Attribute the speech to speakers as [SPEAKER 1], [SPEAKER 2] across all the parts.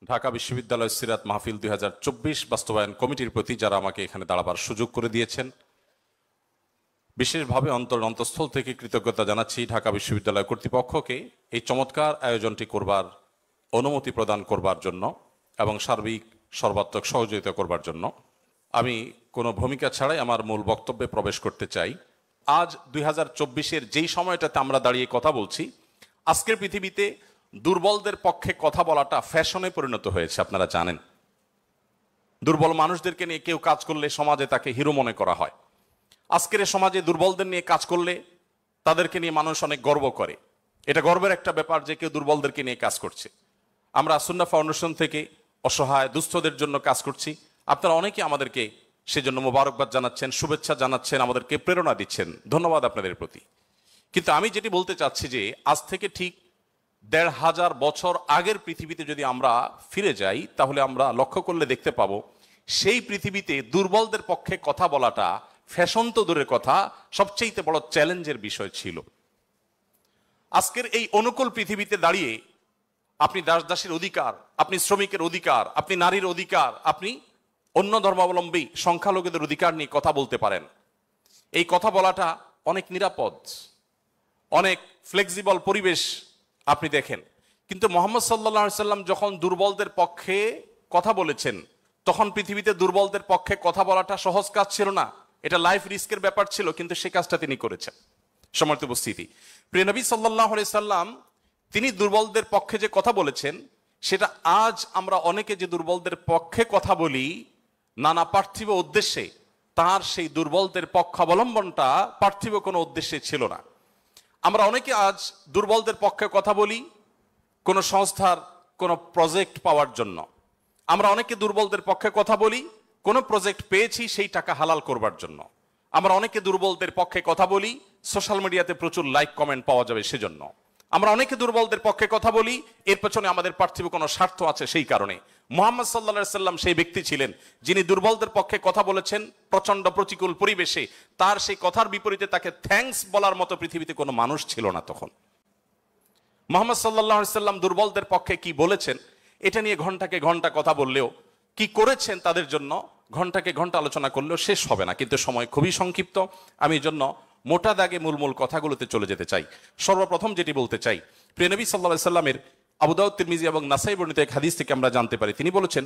[SPEAKER 1] ঢাকা বিশ্ববিদ্যালয় সিরাত মাহফিল 2024 বাস্তবায়ন কমিটির প্রতি যারা আমাকে এখানে দাঁড়াবার সুযোগ করে দিয়েছেন, বিশেষভাবে অন্তঃস্থল থেকে কৃতজ্ঞতা জানাচ্ছি ঢাকা বিশ্ববিদ্যালয় কর্তৃপক্ষকে এই চমৎকার আয়োজনটি করবার অনুমতি প্রদান করবার জন্য এবং সার্বিক সর্বাত্মক সহযোগিতা করবার জন্য। আমি কোনো ভূমিকা ছাড়াই আমার মূল বক্তব্যে প্রবেশ করতে চাই। আজ 2024-এর যেই সময়টাতে আমরা দাঁড়িয়ে কথা বলছি, আজকের পৃথিবীতে দুর্বলদের পক্ষে কথা বলাটা ফ্যাশনে পরিণত হয়েছে। আপনারা জানেন, দুর্বল মানুষদেরকে নিয়ে কেউ কাজ করলে সমাজে তাকে হিরো মনে করা হয়। আজকের সমাজে দুর্বলদের নিয়ে কাজ করলে তাদেরকে নিয়ে মানুষ অনেক গর্ব করে। এটা গর্বের একটা ব্যাপার যে কেউ দুর্বলদেরকে নিয়ে কাজ করছে। আমরা সুন্নাহ ফাউন্ডেশন থেকে অসহায় দুস্থদের জন্য কাজ করছি। আপনারা অনেকে আমাদেরকে সেজন্য মোবারকবাদ জানাচ্ছেন, শুভেচ্ছা জানাচ্ছেন, আমাদেরকে প্রেরণা দিচ্ছেন। ধন্যবাদ আপনাদের প্রতি। কিন্তু আমি যেটি বলতে চাচ্ছি যে আজ থেকে ঠিক ১৫০০ বছর আগের পৃথিবীতে যদি আমরা ফিরে যাই, তাহলে আমরা লক্ষ্য করলে দেখতে পাবো সেই পৃথিবীতে দুর্বলদের পক্ষে কথা বলাটা ফ্যাশন তো দূরের কথা, সবচেয়ে বড় চ্যালেঞ্জের বিষয় ছিল। আজকের এই অনুকূল পৃথিবীতে দাঁড়িয়ে আপনি দাস-দাসীর অধিকার, আপনি শ্রমিকের অধিকার, আপনি নারীর অধিকার, আপনি অন্য ধর্মাবলম্বী সংখ্যালঘুদের অধিকার নিয়ে কথা বলতে পারেন। এই কথা বলাটা অনেক নিরাপদ, অনেক ফ্লেক্সিবল পরিবেশ আপনি দেখেন। কিন্তু মুহাম্মদ সাল্লাল্লাহু আলাইহি সাল্লাম যখন দুর্বলদের পক্ষে কথা বলেছেন, তখন পৃথিবীতে দুর্বলদের পক্ষে কথা বলাটা সহজ কাজ ছিল না। এটা লাইফ রিস্কের ব্যাপার ছিল, কিন্তু সে কাজটা তিনি করেছেন। সম্মানিত উপস্থিতি, প্রিয় নবী সাল্লাল্লাহু আলাইহি সাল্লাম তিনি দুর্বলদের পক্ষে যে কথা বলেছেন, সেটা আজ আমরা অনেকে যে দুর্বলদের পক্ষে কথা বলি নানা পার্থিব উদ্দেশ্যে, তার সেই দুর্বলদের পক্ষাবলম্বনটা পার্থিব কোনো উদ্দেশ্যে ছিল না। আমরা অনেকে আজ দুর্বলদের পক্ষে কথা বলি কোনো সংস্থার কোনো প্রজেক্ট পাওয়ার জন্য। আমরা অনেকে দুর্বলদের পক্ষে কথা বলি কোনো প্রজেক্ট পেয়েছি সেই টাকা হালাল করবার জন্য। আমরা অনেকে দুর্বলদের পক্ষে কথা বলি সোশ্যাল মিডিয়াতে প্রচুর লাইক কমেন্ট পাওয়া যাবে সেজন্য। আমরা অনেকে দুর্বলদের পক্ষে কথা বলি এর পেছনে আমাদের পার্থিব কোনো স্বার্থ আছে সেই কারণে। মুহাম্মদ সাল্লাল্লাহু আলাইহি সাল্লাম সেই ব্যক্তি ছিলেন যিনি দুর্বলদের পক্ষে কথা বলেছেন প্রচন্ড প্রতিকূল পরিবেশে। তার সেই কথার বিপরীতে তাকে থ্যাঙ্কস বলার মতো পৃথিবীতে কোনো মানুষ ছিল না তখন। মুহাম্মদ সাল্লাল্লাহু আলাইহি সাল্লাম দুর্বলদের পক্ষে কি বলেছেন এটা নিয়ে ঘন্টাকে ঘন্টা কথা বললেও, কি করেছেন তাদের জন্য ঘন্টাকে ঘন্টা আলোচনা করলেও শেষ হবে না। কিন্তু সময় খুবই সংক্ষিপ্ত, আমি এই জন্য মোটা দাগে মূল কথাগুলোতে চলে যেতে চাই। সর্বপ্রথম যেটি বলতে চাই, প্রিয় নবী সাল্লাল্লাহু আলাইহি সাল্লামের আবু দাউদ, তিরমিজি এবং নাসাই বর্ণিত এক হাদিস থেকে আমরা জানতে পারি, তিনি বলেছেন,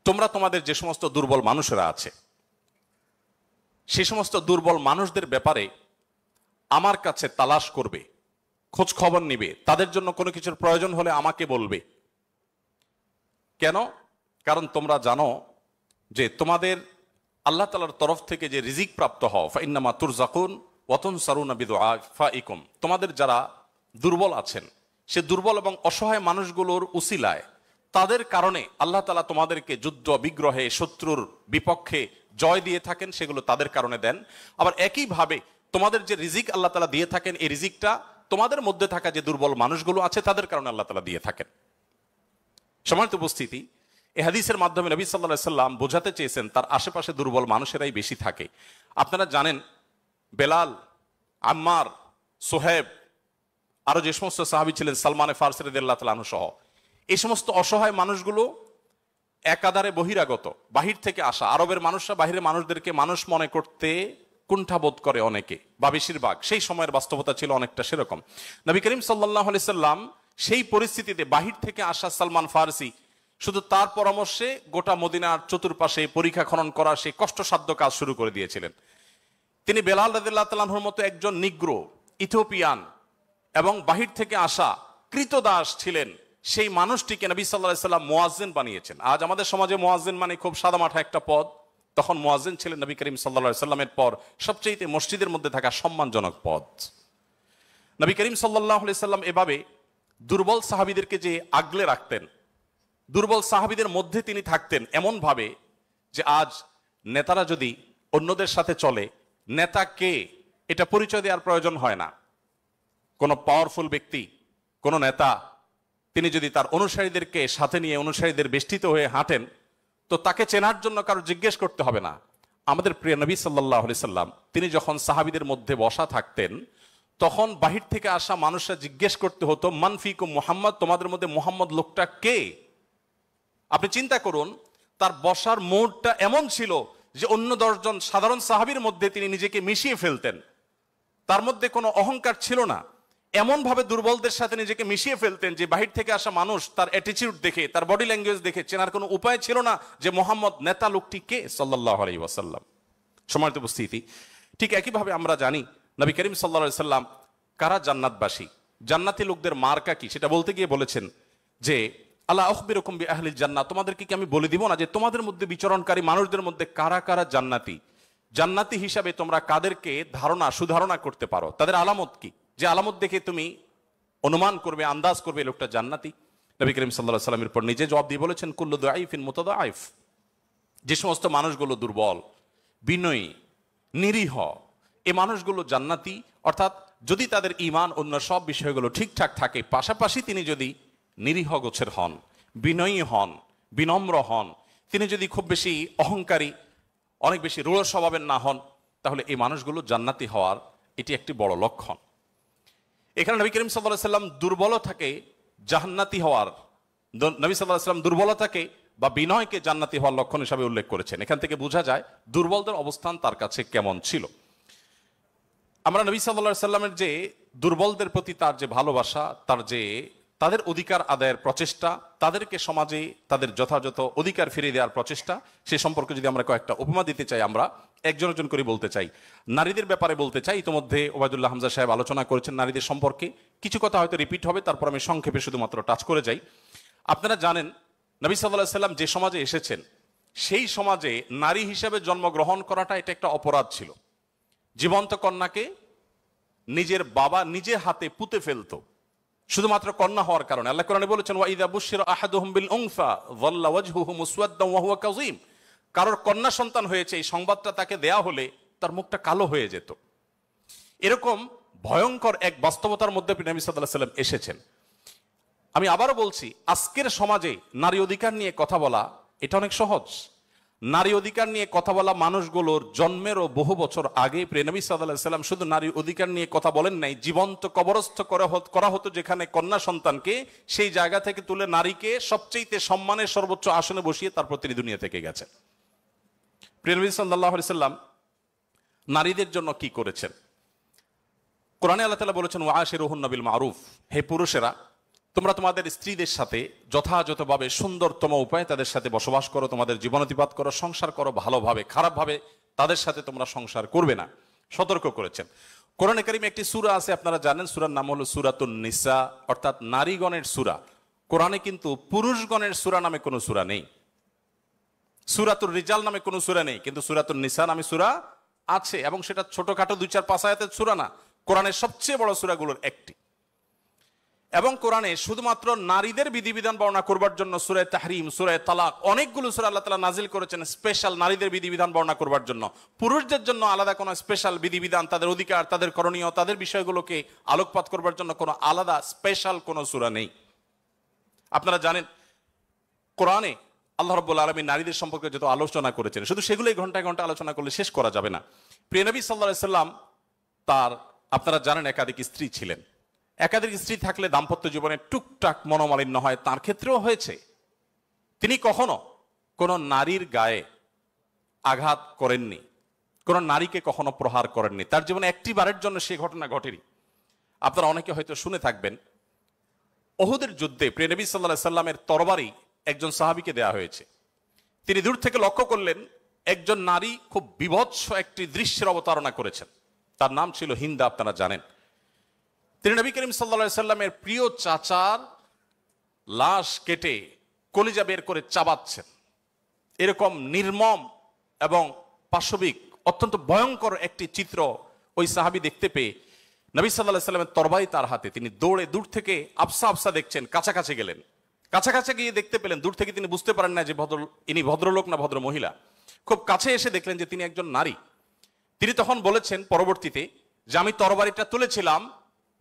[SPEAKER 1] তোমরা তোমাদের যে সমস্ত দুর্বল মানুষেরা আছে সেই সমস্ত দুর্বল মানুষদের ব্যাপারে আমার কাছে তালাশ করবে, খোঁজ খবর নিবে, তাদের জন্য কোনো কিছুর প্রয়োজন হলে আমাকে বলবে। কেন? কারণ তোমরা জানো যে তোমাদের আল্লাহ তাআলার তরফ থেকে যে রিজিক প্রাপ্ত হও, ফাইন্নামা তুরজাকুন ওয়া তুনসারুনা বিদুআফাইকুম, তোমাদের যারা দুর্বল আছেন সে দুর্বল এবং অসহায় মানুষগুলোর উসিলায়, তাদের কারণে আল্লাহ তাআলা তোমাদেরকে যুদ্ধ বিগ্রহে শত্রুর বিপক্ষে জয় দিয়ে থাকেন, সেগুলো তাদের কারণে দেন। আবার একইভাবে তোমাদের যে রিজিক আল্লাহ তাআলা দিয়ে থাকেন, এই রিজিকটা তোমাদের মধ্যে থাকা যে দুর্বল মানুষগুলো আছে তাদের কারণে আল্লাহ তাআলা দিয়ে থাকেন। সম্মানিত উপস্থিতি, এই হাদিসের মাধ্যমে নবী সাল্লাল্লাহু আলাইহি সাল্লাম বোঝাতে চেয়েছেন তার আশেপাশে দুর্বল মানুষেরাই বেশি থাকে। আপনারা জানেন বেলাল, আম্মার, সোহেব, আরো যে সমস্ত সাহাবী ছিলেন, সালমানে ফারসি রাদিয়াল্লাহু তাআলা আনহু সহ, এই সমস্ত অসহায় মানুষগুলো একাধারে বহিরাগত, বাহির থেকে আসা। আরবের মানুষরা বাহিরের মানুষদেরকে মানুষ মনে করতে কুণ্ঠাবোধ করে অনেকে, বা বেশিরভাগ। সেই সময়ের বাস্তবতা ছিল অনেকটা সেরকম। নবী করিম সাল্লাল্লাহু আলাইহি সাল্লাম সেই পরিস্থিতিতে বাহির থেকে আসা সালমান ফারসি শুধু তার পরামর্শে গোটা মদিনার চতুর্পাশে পরীক্ষা খনন করা সেই কষ্টসাধ্য কাজ শুরু করে দিয়েছিলেন। তিনি বেলাল রাদিয়াল্লাহু তাআলা আনহুর মতো একজন নিগ্রো, ইথিওপিয়ান এবং বাহির থেকে আসা কৃতদাস ছিলেন, সেই মানুষটিকে নবী সাল্লাল্লাহু আলাইহি সাল্লাম মুয়াজ্জিন বানিয়েছেন। আজ আমাদের সমাজে মুয়াজ্জিন মানে খুব সাদামাঠা একটা পদ, তখন মুয়াজ্জিন ছিলেন নবী করিম সাল্লাল্লাহু আলাইহি সাল্লামের পর সবচেয়ে মসজিদের মধ্যে থাকা সম্মানজনক পদ। নবী করিম সাল্লাল্লাহু আলাইহি সাল্লাম এভাবে দুর্বল সাহাবীদেরকে যে আগলে রাখতেন, দুর্বল সাহাবীদের মধ্যে তিনি থাকতেন এমন ভাবে যে আজ নেতারা যদি অন্যদের সাথে চলে, নেতা কে এটা পরিচয় দেওয়ার প্রয়োজন হয় না। কোনো পাওয়ারফুল ব্যক্তি, কোনো নেতা, তিনি যদি তার অনুসারীদেরকে সাথে নিয়ে অনুসারীদের বেষ্টিত হয়ে হাঁটেন, তো তাকে চেনার জন্য কারো জিজ্ঞেস করতে হবে না। আমাদের প্রিয় নবী সাল্লাল্লাহু আলাইহি সাল্লাম তিনি যখন সাহাবীদের মধ্যে বসা থাকতেন, তখন বাহির থেকে আসা মানুষরা জিজ্ঞেস করতে হতো মানফিকুম মুহাম্মদ, তোমাদের মধ্যে মুহাম্মদ লোকটা কে? আপনি চিন্তা করুন, তার বসার মোড়টা এমন ছিল যে অন্য 10 জন সাধারণ সাহাবীর মধ্যে তিনি নিজেকে মিশিয়ে ফেলতেন। তার মধ্যে কোনো অহংকার ছিল না, এমন ভাবে দুর্বলদের সাথে নিজেকে মিশিয়ে ফেলতেন যে বাহির থেকে আসা মানুষ তার অ্যাটিটিউড দেখে, তার বডি ল্যাঙ্গুয়েজ দেখে চেনার কোনো উপায় ছিল না যে মোহাম্মদ নেতা লোকটি কে সাল্লাল্লাহু আলাইহি ওয়াসাল্লাম। সম্মানিত উপস্থিতি, ঠিক একইভাবে আমরা জানি নবী করিম সাল্লাল্লাহু আলাইহি সাল্লাম কারা জান্নাতবাসী, জান্নাতি লোকদের মার্কা কি, সেটা বলতে গিয়ে বলেছেন যে আল্লাহ আখবিরুকুম বিআহলিল জান্নাহ, তোমাদেরকে কি আমি বলে দিব না যে তোমাদের মধ্যে বিচরণকারী মানুষদের মধ্যে কারা কারা জান্নাতি, জান্নাতি হিসাবে তোমরা কাদেরকে সুধারণা করতে পারো, তাদের আলামত কি, যে আলামত দেখে তুমি অনুমান করবে, আন্দাজ করবে লোকটা জান্নাতি। নবী করিম সাল্লাল্লাহু আলাইহি সাল্লামের পর নিজে জবাব দিয়ে বলেছেন কুল্লু দাঈফিন মুতাদাঈফ, যে সমস্ত মানুষগুলো দুর্বল, বিনয়ী, নিরীহ, এই মানুষগুলো জান্নাতি। অর্থাৎ যদি তাদের ঈমান অন্য সব বিষয়গুলো ঠিকঠাক থাকে, পাশাপাশি তিনি যদি নিরীহ গোছের হন, বিনয়ী হন, বিনম্র হন, তিনি যদি খুব বেশি অহংকারী, অনেক বেশি রূঢ় স্বভাবের না হন, তাহলে এই মানুষগুলো জান্নাতি হওয়ার এটি একটি বড় লক্ষণ। এখানে নবী করিম সাল্লাল্লাহু আলাইহি সাল্লাম দুর্বলতাকে জান্নাতি হওয়ার, নবী সাল্লাল্লাহু আলাইহি সাল্লাম দুর্বলতাকে বা বিনয়কে জান্নাতি হওয়ার লক্ষণ হিসাবে উল্লেখ করেছেন। এখান থেকে বোঝা যায় দুর্বলদের অবস্থান তার কাছে কেমন ছিল। আমরা নবী সাল্লাল্লাহু আলাইহি সাল্লামের যে দুর্বলদের প্রতি তার যে ভালোবাসা, তাদের অধিকার আদায়ের প্রচেষ্টা, তাদেরকে সমাজে তাদের যথাযথ অধিকার ফিরিয়ে দেওয়ার প্রচেষ্টা, সে সম্পর্কে যদি আমরা কয়েকটা উপমা দিতে চাই, আমরা একজন একজন করে বলতে চাই। নারীদের ব্যাপারে বলতে চাই, ইতিমধ্যে ওবায়দুল্লাহ হামজা সাহেব আলোচনা করেছেন নারীদের সম্পর্কে, কিছু কথা হয়তো রিপিট হবে, তারপর আমি সংক্ষেপে শুধুমাত্র টাচ করে যাই। আপনারা জানেন নবী সাল্লাল্লাহু আলাইহি সাল্লাম যে সমাজে এসেছেন, সেই সমাজে নারী হিসেবে জন্মগ্রহণ করাটা এটা একটা অপরাধ ছিল। জীবন্ত কন্যাকে নিজের বাবা নিজে হাতে পুঁতে ফেলতো শুধুমাত্র কন্যা হওয়ার কারণে। আল্লাহ কোরআনে বলেছেন ওয়াইদা বুশিরা আহাদুহুম বিল উনসা যাল্লা ওয়াজহুহু মুসওয়াদ্দান ওয়া হুয়া কাযীম, কারোর কন্যা সন্তান হয়েছে এই সংবাদটা তাকে দেয়া হলে তার মুখটা কালো হয়ে যেত। এরকম ভয়ঙ্কর এক বাস্তবতার মধ্যে নবী সাল্লাল্লাহু আলাইহি ওয়াসাল্লাম এসেছেন। আমি আবারও বলছি, আজকের সমাজে নারী অধিকার নিয়ে কথা বলা এটা অনেক সহজ। নারী অধিকার নিয়ে কথা বলা মানুষগুলোর জন্মেরও বহু বছর আগে নবী সাল্লাল্লাহু আলাইহি ওয়াসাল্লাম শুধু নারী অধিকার নিয়ে কথা বলেন নাই, জীবন্ত কবরস্থ করা হতো যেখানে কন্যা সন্তানকে, সেই জায়গা থেকে তুলে নারীকে সবচেয়ে সম্মানের সর্বোচ্চ আসনে বসিয়ে তারপর তিনি দুনিয়া থেকে গেছেন। নবী সাল্লাল্লাহু আলাইহি ওয়াসাল্লাম নারীদের জন্য কি করেছেন? কোরআনে আল্লাহ তাআলা বলেছেন ওয়াশিরুহুন্না বিল মারুফ, হে পুরুষেরা তোমরা তোমাদের স্ত্রীদের সাথে যথাযথভাবে সুন্দরতম উপায়ে তাদের সাথে বসবাস করো, তোমাদের জীবনাতিপাত করো, সংসার করো ভালোভাবে, খারাপভাবে তাদের সাথে তোমরা সংসার করবে না, সতর্ক করেছেন। কোরআনে কারিমে একটি সূরা আছে, আপনারা জানেন, সূরার নাম হলো সূরাতুন নিসা, অর্থাৎ নারীগণের সূরা। কোরআনে কিন্তু পুরুষগণের সূরা নামে কোনো সূরা নেই, সূরাতুর রিজাল নামে কোনো সূরা নেই, কিন্তু সূরাতুন নিসা নামে সূরা আছে, এবং সেটা ছোটখাটো 2-4-5 আয়াতের সূরা না, কোরআনের সবচেয়ে বড় সূরাগুলোর একটি। এবং কোরআনে শুধুমাত্র নারীদের বিধিবিধান বর্ণনা করবার জন্য সূরা তাহরিম, সূরা তালাক, অনেকগুলো সূরা আল্লাহ তাআলা নাজিল করেছেন স্পেশাল নারীদের বিধিবিধান বর্ণনা করবার জন্য। পুরুষদের জন্য আলাদা কোনো স্পেশাল বিধিবিধান, তাদের অধিকার, তাদের করণীয়, তাদের বিষয়গুলোকে আলোকপাত করবার জন্য কোনো আলাদা স্পেশাল কোনো সূরা নেই। আপনারা জানেন কোরআনে আল্লাহ রাব্বুল আলামিন নারীদের সম্পর্কে যত আলোচনা করেছেন, শুধু সেগুলোই ঘন্টায় ঘন্টা আলোচনা করলে শেষ করা যাবে না। প্রিয় নবী সাল্লাল্লাহু আলাইহি সাল্লাম তার, আপনারা জানেন, একাধিক স্ত্রী ছিলেন। একাধিক স্ত্রী থাকলে দাম্পত্য জীবনে টুকটাক মনোমালিন্য হয়, তার ক্ষেত্রেও হয়েছে। তিনি কখনো কোনো নারীর গায়ে আঘাত করেননি, কোনো নারীকে কখনো প্রহার করেননি, তার জীবনে একটি বারের জন্য সে ঘটনা ঘটেনি। আপনারা অনেকে হয়তো শুনে থাকবেন, উহুদের যুদ্ধে প্রিয় নবী সাল্লাল্লাহু আলাইহি সাল্লামের তরবারি একজন সাহাবীকে দেয়া হয়েছে। তিনি দূর থেকে লক্ষ্য করলেন একজন নারী খুব বীভৎস একটি দৃশ্যের অবতারণা করেছেন, তার নাম ছিল হিন্দা, আপনারা জানেন। তিনি নবী করিম সাল্লাল্লাহু আলাইহি সাল্লামের প্রিয় চাচার লাশ কেটে কলিজা বের করে চাবাচ্ছেন। এরকম নির্মম এবং পাশবিক অত্যন্ত ভয়ঙ্কর একটি চিত্র ওই সাহাবী দেখতে পেয়ে নবী সাল্লাল্লাহু আলাইহি সাল্লামের তরবারি তার হাতে, তিনি দৌড়ে দূর থেকে আফসা আফসা দেখছেন, কাছাকাছি গেলেন। কাছাকাছি গিয়ে দেখতে পেলেন, দূর থেকে তিনি বুঝতে পারেন না যে ইনি ভদ্রলোক না ভদ্র মহিলা। খুব কাছে এসে দেখলেন যে তিনি একজন নারী। তিনি তখন বলেছেন পরবর্তীতে যে আমি তরবারিটা তুলেছিলাম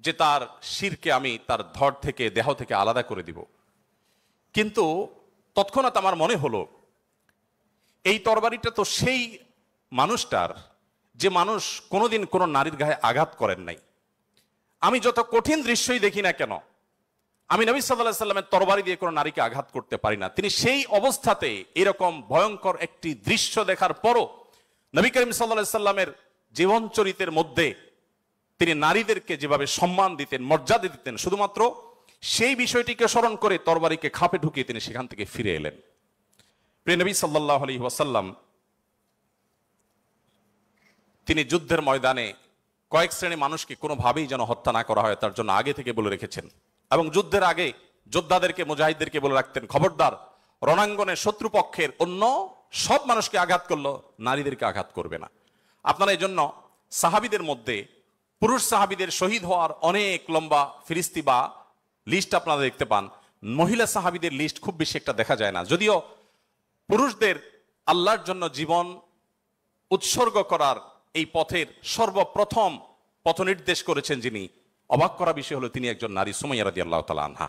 [SPEAKER 1] যে তার শিরকে আমি তার ধড় থেকে, দেহ থেকে আলাদা করে দিব, কিন্তু তৎক্ষণাৎ আমার মনে হলো এই তরবারিটা তো সেই মানুষটার যে মানুষ কোনোদিন কোনো নারীর গায়ে আঘাত করেন নাই, আমি যত কঠিন দৃশ্যই দেখি না কেন, আমি নবী সাল্লাল্লাহু আলাইহি সাল্লামের তরবারি দিয়ে কোনো নারীকে আঘাত করতে পারি না। তিনি সেই অবস্থাতে এরকম ভয়ঙ্কর একটি দৃশ্য দেখার পরও নবী করিম সাল্লাল্লাহু আলাইহি সাল্লামের জীবন চরিত্রের মধ্যে তিনি নারীদেরকে যেভাবে সম্মান দিতেন, মর্যাদা দিতেন, শুধুমাত্র সেই বিষয়টিকে স্মরণ করে তরবারিকে খাপে ঢুকিয়ে তিনি সেখান থেকে ফিরে এলেন। প্রিয় নবী সাল্লাল্লাহু আলাইহি ওয়াসাল্লাম তিনি যুদ্ধের ময়দানে কয়েক শ্রেণী মানুষকে কোনোভাবেই যেন হত্যা না করা হয় তার জন্য আগে থেকে বলে রেখেছেন, এবং যুদ্ধের আগে যোদ্ধাদেরকে, মুজাহিদদেরকে বলে রাখতেন, খবরদার রণাঙ্গনে শত্রুপক্ষের অন্য সব মানুষকে আঘাত করলো, নারীদেরকে আঘাত করবে না। আপনারা এই জন্য সাহাবীদের মধ্যে পুরুষ সাহাবীদের শহীদ হওয়ার অনেক লম্বা ফিরিস্তি বা লিস্ট আপনারা দেখতে পান, মহিলা সাহাবীদের লিস্ট খুব বেশি একটা দেখা যায় না। যদিও পুরুষদের আল্লাহর জন্য জীবন উৎসর্গ করার এই পথের সর্বপ্রথম পথ নির্দেশ করেছেন যিনি, অবাক করা বিষয় হলো তিনি একজন নারী, সুমাইয়া রাদিয়াল্লাহু তাআলা আনহা।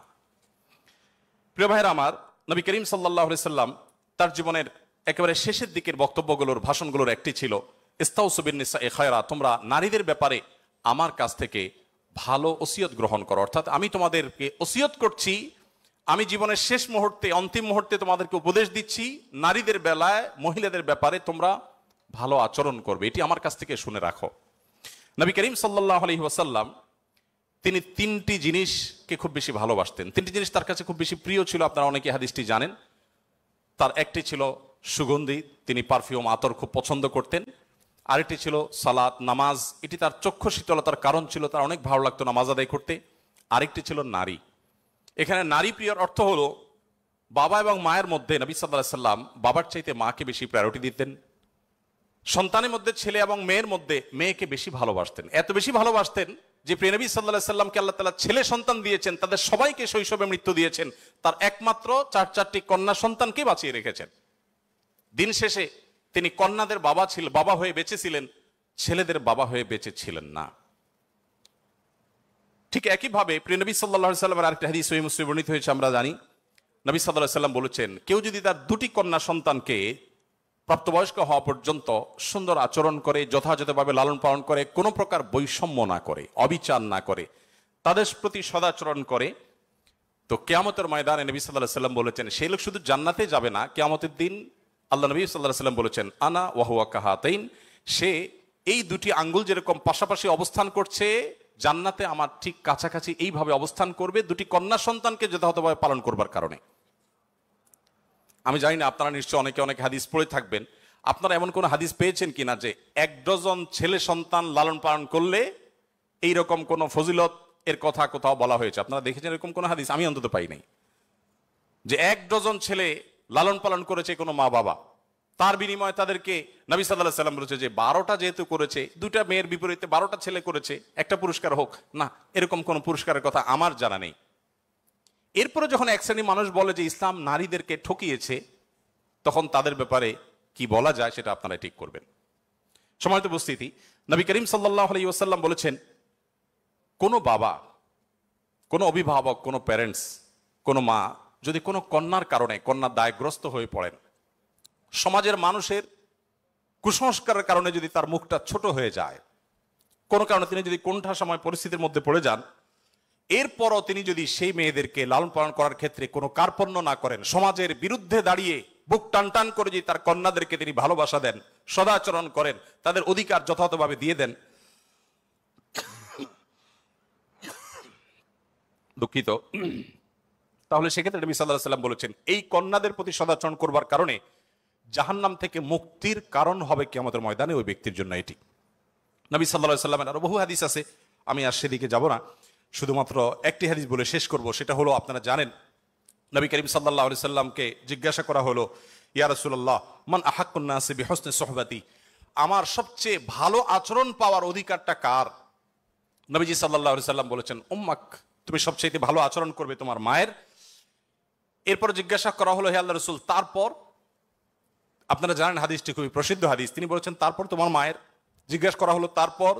[SPEAKER 1] প্রিয় ভাইরা আমার, নবী করিম সাল্লাল্লাহু আলাইহি সাল্লাম তার জীবনের একেবারে শেষের দিকের বক্তব্যগুলোর, ভাষণগুলোর একটি ছিল ইস্তাউসু বিন-নিসাই খায়রা, তোমরা নারীদের ব্যাপারে আমার কাছ থেকে ভালো ওসিয়ত গ্রহণ করো। অর্থাৎ আমি তোমাদেরকে ওসিয়ত করছি, আমি জীবনের শেষ মুহূর্তে, অন্তিম মুহূর্তে তোমাদেরকে উপদেশ দিচ্ছি, নারীদের বেলায়, মহিলাদের ব্যাপারে তোমরা ভালো আচরণ করবে, এটি আমার কাছ থেকে শুনে রাখো। নবী করিম সাল্লাল্লাহু আলাইহি ওয়াসাল্লাম তিনি তিনটি জিনিসকে খুব বেশি ভালোবাসতেন, তিনটি জিনিস তার কাছে খুব বেশি প্রিয় ছিল। আপনারা অনেকে হাদিসটি জানেন। তার একটি ছিল সুগন্ধি, তিনি পারফিউম, আতর খুব পছন্দ করতেন। আরেকটি ছিল সালাত, নামাজ, এটি তার চক্ষু শীতলতার কারণ ছিল, তার অনেক ভালো লাগতো নামাজ আদায় করতে। আরেকটি ছিল নারী। এখানে নারী প্রিয়র অর্থ হলো বাবা এবং মায়ের মধ্যে নবী সাল্লাল্লাহু আলাইহি সাল্লাম বাবার চাইতে মাকে বেশি প্রায়োরিটি দিতেন। সন্তানের মধ্যে ছেলে এবং মেয়ের মধ্যে মেয়েকে বেশি ভালোবাসতেন, এত বেশি ভালোবাসতেন যে প্রিয় নবী সাল্লাল্লাহু আলাইহি সাল্লামকে আল্লাহ তাআলা ছেলে সন্তান দিয়েছেন, তাদের সবাইকে শৈশবে মৃত্যু দিয়েছেন, তার একমাত্র চারটি কন্যা সন্তানকে বাঁচিয়ে রেখেছেন। দিন শেষে তিনি কন্যাদের বাবা হয়ে বেঁচেছিলেন, ছেলেদের বাবা হয়ে বেঁচে ছিলেন না। ঠিক একইভাবে প্রিয় নবী সাল্লাল্লাহু আলাইহি সাল্লামের আরেকটা হাদিস সহিহ মুসলিমে বর্ণিত হয়েছে, আমরা জানি নবী সাল্লাল্লাহু আলাইহি সাল্লাম বলেছেন, কেউ যদি তার দুটি কন্যা সন্তানকে প্রাপ্তবয়স্ক হওয়া পর্যন্ত সুন্দর আচরণ করে, যথাযথভাবে লালন পালন করে, কোনো প্রকার বৈষম্য না করে, অবিচার না করে, তাদের প্রতি সদাচরণ করে, তো কিয়ামতের ময়দানে নবী সাল্লাল্লাহু আলাইহি সাল্লাম বলেছেন সেই লোক শুধু জান্নাতে যাবে না, কিয়ামতের দিন আল্লাহ নবী সাল্লাল্লাহু আলাইহি সাল্লাম বলেছেন আনা ওয়া হুয়া কাহাতাইন, সে এই দুটি আঙ্গুল যেরকম পাশাপাশি অবস্থান করছে জান্নাতে আমার ঠিক কাছাকাছি এইভাবে অবস্থান করবে, দুটি কন্যা সন্তানকে যথাযথভাবে পালন করবার কারণে। আমি জানি না আপনারা নিশ্চয় অনেক হাদিস পড়ে থাকবেন, আপনারা এমন কোন হাদিস পেয়েছেন কিনা যে 1 ডজন ছেলে সন্তান লালন পালন করলে এইরকম কোন ফজিলত এর কথা কোথাও বলা হয়েছে? আপনারা দেখেছেন এরকম কোন হাদিস? আমি অন্তত পাই নাই যে 1 ডজন ছেলে লালন পালন করেছে কোনো মা বাবা, তার বিনিময়ে তাদেরকে নবী সাল্লাল্লাহু আলাইহি সাল্লাম বলেছে যে 12টা যেহেতু করেছে, 2টা মেয়ের বিপরীতে 12টা ছেলে করেছে, একটা পুরস্কার হোক না, এরকম কোন পুরস্কারের কথা আমার জানা নেই। এরপরে যখন এক শ্রেণী মানুষ বলে যে ইসলাম নারীদেরকে ঠকিয়েছে, তখন তাদের ব্যাপারে কি বলা যায় সেটা আপনারা ঠিক করবেন। সম্মানিত উপস্থিতি, নবী করিম সাল্লাল্লাহু আলাইহি ওয়াসাল্লাম বলেছেন, কোনো বাবা, কোনো অভিভাবক, কোনো প্যারেন্টস, কোনো মা যদি কোনো কন্যার কারণে কন্যার দায়গ্রস্ত হয়ে পড়েন, সমাজের মানুষের কুসংস্কারের কারণে যদি তার মুখটা ছোট হয়ে যায়, কোনো কারণে তিনি যদি কোণঠাসাময় পরিস্থিতির মধ্যে পড়ে যান, এরপরও তিনি যদি সেই মেয়েদেরকে লালন পালন করার ক্ষেত্রে কোনো কার্পণ্য না করেন, সমাজের বিরুদ্ধে দাঁড়িয়ে বুক টান টান করে যদি তার কন্যাদেরকে তিনি ভালোবাসা দেন, সদাচরণ করেন, তাদের অধিকার যথাযথভাবে দিয়ে দেন, দুঃখিত, তাহলে সেক্ষেত্রে নবী সাল্লাল্লাহু আলাইহি ওয়াসাল্লাম বলেছেন এই কন্যাদের প্রতি সদাচরণ করবার কারণে জাহান্নাম থেকে মুক্তির কারণ হবে কিয়ামতের ময়দানে ওই ব্যক্তির জন্য। এটি নবী সাল্লাল্লাহু আলাইহি ওয়াসাল্লামের আরো বহু হাদিস আছে, আমি আর সেদিকে যাব না, শুধুমাত্র একটি হাদিস বলে শেষ করব। সেটা হলো, আপনারা জানেন নবী করিম সাল্লাল্লাহু আলাইহি সাল্লামকে জিজ্ঞাসা করা হলো, ইয়া রাসূলুল্লাহ মান আহাক্কুন নাসি বিহুসনি সুহবাতি, আমার সবচেয়ে ভালো আচরণ পাওয়ার অধিকারটা কার? নবীজি সাল্লাল্লাহু আলাইহি সাল্লাম বলেছেন উম্মাক, তুমি সবচেয়ে ভালো আচরণ করবে তোমার মায়ের। এরপর জিজ্ঞাসা করা হলো, হে আল্লাহর রাসূল তারপর? আপনারা জানেন হাদিসটি খুবই প্রসিদ্ধ হাদিস, তিনি বলেছেন তারপর তোমার মায়ের। জিজ্ঞাসা করা হলো তারপর,